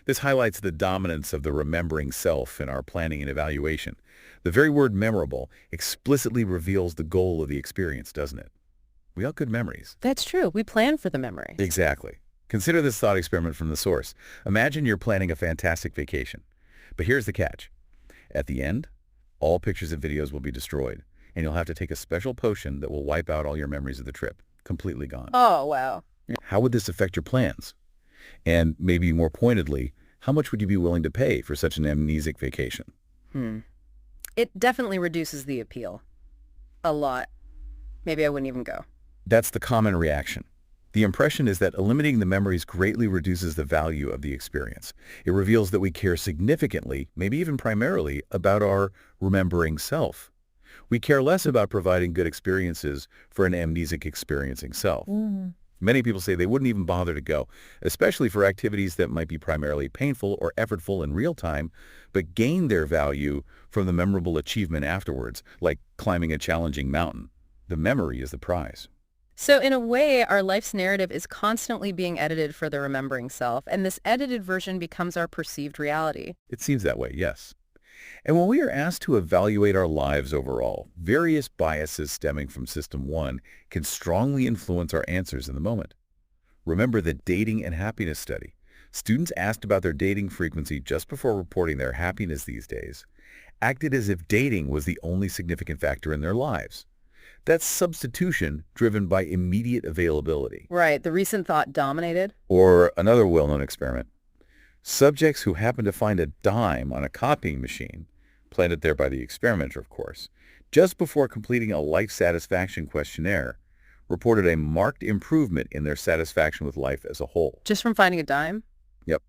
[SPEAKER 1] This highlights the dominance of the remembering self in our planning and evaluation. The very word memorable explicitly reveals the goal of the experience, doesn't it? We all have good memories.
[SPEAKER 2] That's true. We plan for the memory.
[SPEAKER 1] Exactly. Consider this thought experiment from the source. Imagine you're planning a fantastic vacation. But here's the catch. At the end, all pictures and videos will be destroyed, and you'll have to take a special potion that will wipe out all your memories of the trip. Completely gone.
[SPEAKER 2] Oh, wow.
[SPEAKER 1] How would this affect your plans? And maybe more pointedly, how much would you be willing to pay for such an amnesic vacation?
[SPEAKER 2] It definitely reduces the appeal. A lot. Maybe I wouldn't even go.
[SPEAKER 1] That's the common reaction. The impression is that eliminating the memories greatly reduces the value of the experience. It reveals that we care significantly, maybe even primarily, about our remembering self. We care less about providing good experiences for an amnesic experiencing self. Many people say they wouldn't even bother to go, especially for activities that might be primarily painful or effortful in real time, but gain their value from the memorable achievement afterwards, like climbing a challenging mountain. The memory is the prize.
[SPEAKER 2] So in a way, our life's narrative is constantly being edited for the remembering self, and this edited version becomes our perceived reality.
[SPEAKER 1] It seems that way, yes. And when we are asked to evaluate our lives overall, various biases stemming from System 1 can strongly influence our answers in the moment. Remember the dating and happiness study. Students asked about their dating frequency just before reporting their happiness these days, acted as if dating was the only significant factor in their lives. That's substitution driven by immediate availability.
[SPEAKER 2] Right, the recent thought dominated.
[SPEAKER 1] Or another well-known experiment. Subjects who happened to find a dime on a copying machine, planted there by the experimenter, of course, just before completing a life satisfaction questionnaire, reported a marked improvement in their satisfaction with life as a whole.
[SPEAKER 2] Just from finding a dime?
[SPEAKER 1] Yep.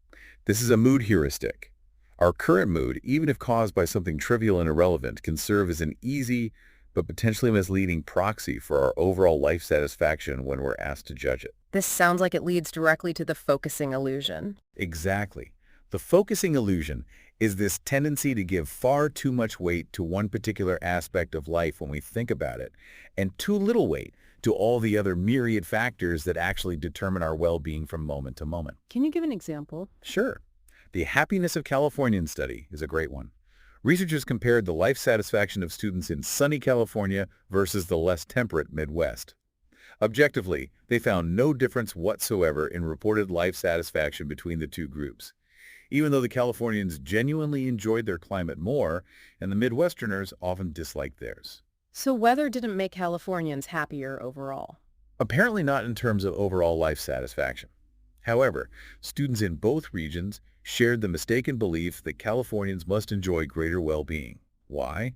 [SPEAKER 1] This is a mood heuristic. Our current mood, even if caused by something trivial and irrelevant, can serve as an easy but potentially misleading proxy for our overall life satisfaction when we're asked to judge it.
[SPEAKER 2] This sounds like it leads directly to the focusing illusion.
[SPEAKER 1] Exactly. The focusing illusion is this tendency to give far too much weight to one particular aspect of life when we think about it, and too little weight to all the other myriad factors that actually determine our well-being from moment to moment.
[SPEAKER 2] Can you give an example?
[SPEAKER 1] Sure. The Happiness of Californians study is a great one. Researchers compared the life satisfaction of students in sunny California versus the less temperate Midwest. Objectively, they found no difference whatsoever in reported life satisfaction between the two groups, even though the Californians genuinely enjoyed their climate more and the Midwesterners often disliked theirs.
[SPEAKER 2] So weather didn't make Californians happier overall.
[SPEAKER 1] Apparently not in terms of overall life satisfaction. However, students in both regions shared the mistaken belief that Californians must enjoy greater well-being. Why?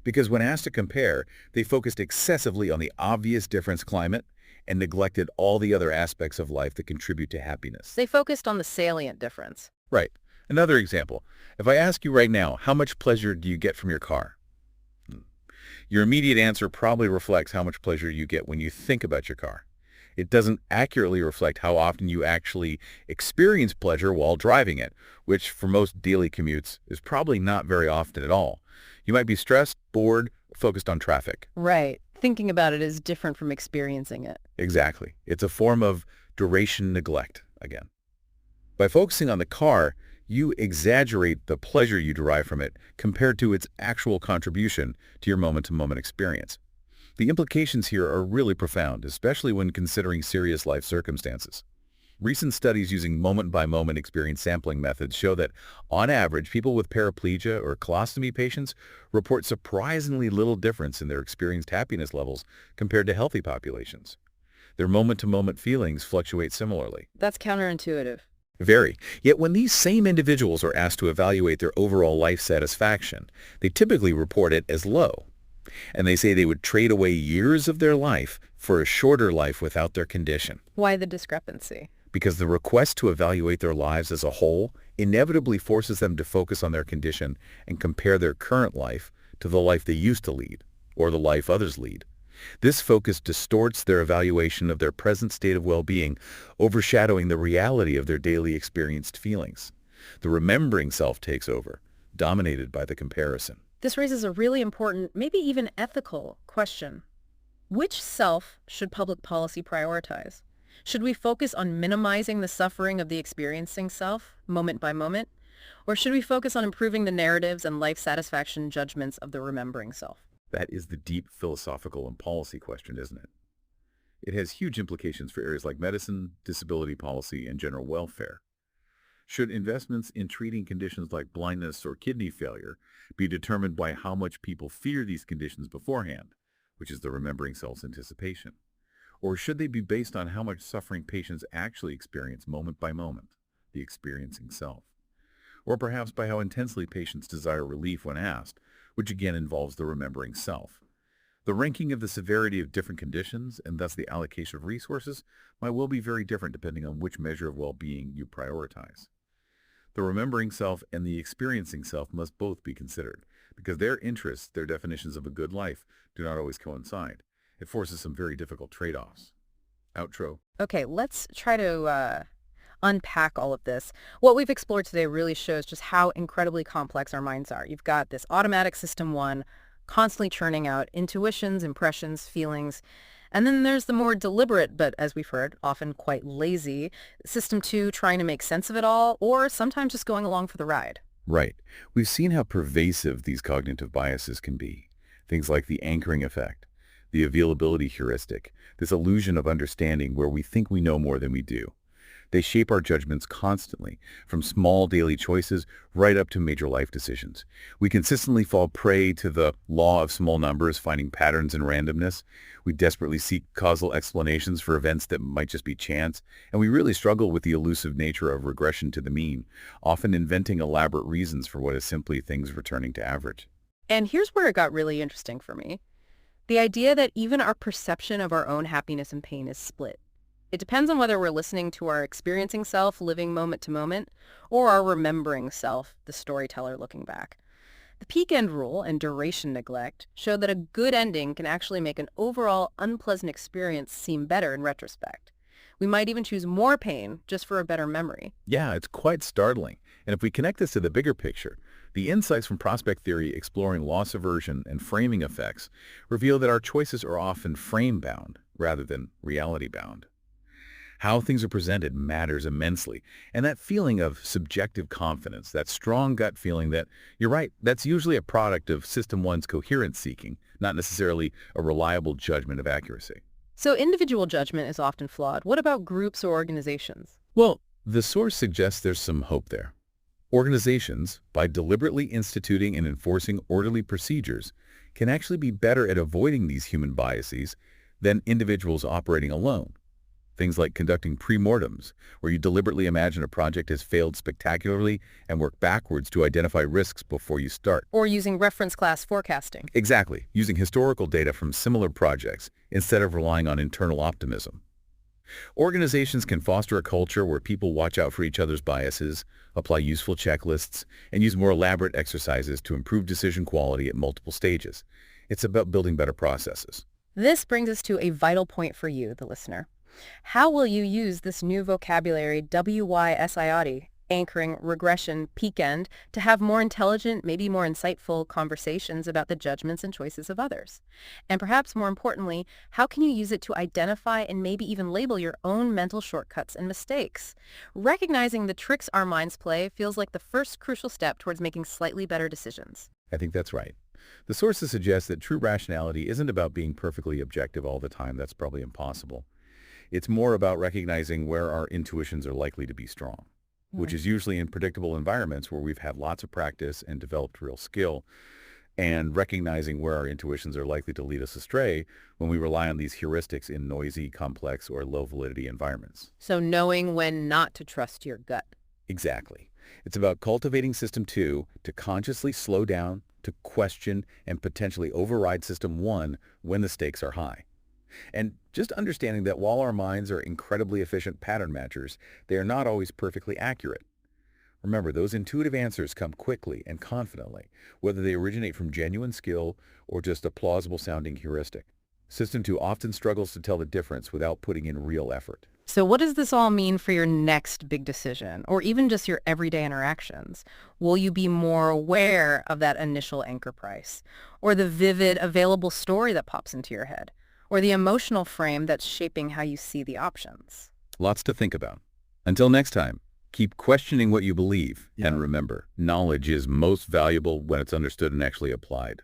[SPEAKER 1] Because when asked to compare, they focused excessively on the obvious difference climate and neglected all the other aspects of life that contribute to happiness.
[SPEAKER 2] They focused on the salient difference.
[SPEAKER 1] Right. Another example. If I ask you right now, how much pleasure do you get from your car? Your immediate answer probably reflects how much pleasure you get when you think about your car. It doesn't accurately reflect how often you actually experience pleasure while driving it, which for most daily commutes is probably not very often at all. You might be stressed, bored, focused on traffic.
[SPEAKER 2] Right. Thinking about it is different from experiencing it.
[SPEAKER 1] Exactly. It's a form of duration neglect, again. By focusing on the car, you exaggerate the pleasure you derive from it compared to its actual contribution to your moment-to-moment experience. The implications here are really profound, especially when considering serious life circumstances. Recent studies using moment-by-moment experience sampling methods show that, on average, people with paraplegia or colostomy patients report surprisingly little difference in their experienced happiness levels compared to healthy populations. Their moment-to-moment feelings fluctuate similarly.
[SPEAKER 2] That's counterintuitive.
[SPEAKER 1] Very. Yet when these same individuals are asked to evaluate their overall life satisfaction, they typically report it as low. And they say they would trade away years of their life for a shorter life without their condition.
[SPEAKER 2] Why the discrepancy?
[SPEAKER 1] Because the request to evaluate their lives as a whole inevitably forces them to focus on their condition and compare their current life to the life they used to lead, or the life others lead. This focus distorts their evaluation of their present state of well-being, overshadowing the reality of their daily experienced feelings. The remembering self takes over, dominated by the comparison.
[SPEAKER 2] This raises a really important, maybe even ethical question. Which self should public policy prioritize? Should we focus on minimizing the suffering of the experiencing self, moment by moment? Or should we focus on improving the narratives and life satisfaction judgments of the remembering self?
[SPEAKER 1] That is the deep philosophical and policy question, isn't it? It has huge implications for areas like medicine, disability policy, and general welfare. Should investments in treating conditions like blindness or kidney failure be determined by how much people fear these conditions beforehand, which is the remembering self's anticipation? Or should they be based on how much suffering patients actually experience moment by moment, the experiencing self? Or perhaps by how intensely patients desire relief when asked, which again involves the remembering self. The ranking of the severity of different conditions, and thus the allocation of resources, might well be very different depending on which measure of well-being you prioritize. The remembering self and the experiencing self must both be considered, because their interests, their definitions of a good life, do not always coincide. It forces some very difficult trade-offs. Outro.
[SPEAKER 2] Okay, let's try to unpack all of this. What we've explored today really shows just how incredibly complex our minds are. You've got this automatic system one, constantly churning out intuitions, impressions, feelings. And then there's the more deliberate, but as we've heard, often quite lazy, system two, trying to make sense of it all, or sometimes just going along for the ride.
[SPEAKER 1] Right. We've seen how pervasive these cognitive biases can be. Things like the anchoring effect, the availability heuristic, this illusion of understanding where we think we know more than we do. They shape our judgments constantly, from small daily choices right up to major life decisions. We consistently fall prey to the law of small numbers, finding patterns in randomness. We desperately seek causal explanations for events that might just be chance, and we really struggle with the elusive nature of regression to the mean, often inventing elaborate reasons for what is simply things returning to average.
[SPEAKER 2] And here's where it got really interesting for me. The idea that even our perception of our own happiness and pain is split. It depends on whether we're listening to our experiencing self, living moment to moment, or our remembering self, the storyteller looking back. The peak end rule and duration neglect show that a good ending can actually make an overall unpleasant experience seem better in retrospect. We might even choose more pain just for a better memory.
[SPEAKER 1] Yeah, it's quite startling. And if we connect this to the bigger picture, the insights from prospect theory exploring loss aversion and framing effects reveal that our choices are often frame-bound rather than reality-bound. How things are presented matters immensely, and that feeling of subjective confidence, that strong gut feeling that, you're right, that's usually a product of System 1's coherence seeking, not necessarily a reliable judgment of accuracy.
[SPEAKER 2] So individual judgment is often flawed. What about groups or organizations?
[SPEAKER 1] Well, the source suggests there's some hope there. Organizations, by deliberately instituting and enforcing orderly procedures, can actually be better at avoiding these human biases than individuals operating alone. Things like conducting pre-mortems, where you deliberately imagine a project has failed spectacularly and work backwards to identify risks before you start.
[SPEAKER 2] Or using reference class forecasting.
[SPEAKER 1] Exactly, using historical data from similar projects instead of relying on internal optimism. Organizations can foster a culture where people watch out for each other's biases, apply useful checklists, and use more elaborate exercises to improve decision quality at multiple stages. It's about building better processes.
[SPEAKER 2] This brings us to a vital point for you, the listener. How will you use this new vocabulary, WYSIOT, anchoring, regression, peak end, to have more intelligent, maybe more insightful conversations about the judgments and choices of others? And perhaps more importantly, how can you use it to identify and maybe even label your own mental shortcuts and mistakes? Recognizing the tricks our minds play feels like the first crucial step towards making slightly better decisions.
[SPEAKER 1] I think that's right. The sources suggest that true rationality isn't about being perfectly objective all the time. That's probably impossible. It's more about recognizing where our intuitions are likely to be strong, which is usually in predictable environments where we've had lots of practice and developed real skill, and recognizing where our intuitions are likely to lead us astray when we rely on these heuristics in noisy, complex, or low-validity environments.
[SPEAKER 2] So knowing when not to trust your gut.
[SPEAKER 1] Exactly. It's about cultivating System 2 to consciously slow down, to question, and potentially override System 1 when the stakes are high. And just understanding that while our minds are incredibly efficient pattern matchers, they are not always perfectly accurate. Remember, those intuitive answers come quickly and confidently, whether they originate from genuine skill or just a plausible-sounding heuristic. System 2 often struggles to tell the difference without putting in real effort.
[SPEAKER 2] So what does this all mean for your next big decision, or even just your everyday interactions? Will you be more aware of that initial anchor price, or the vivid available story that pops into your head, or the emotional frame that's shaping how you see the options?
[SPEAKER 1] Lots to think about. Until next time, keep questioning what you believe, and remember, knowledge is most valuable when it's understood and actually applied.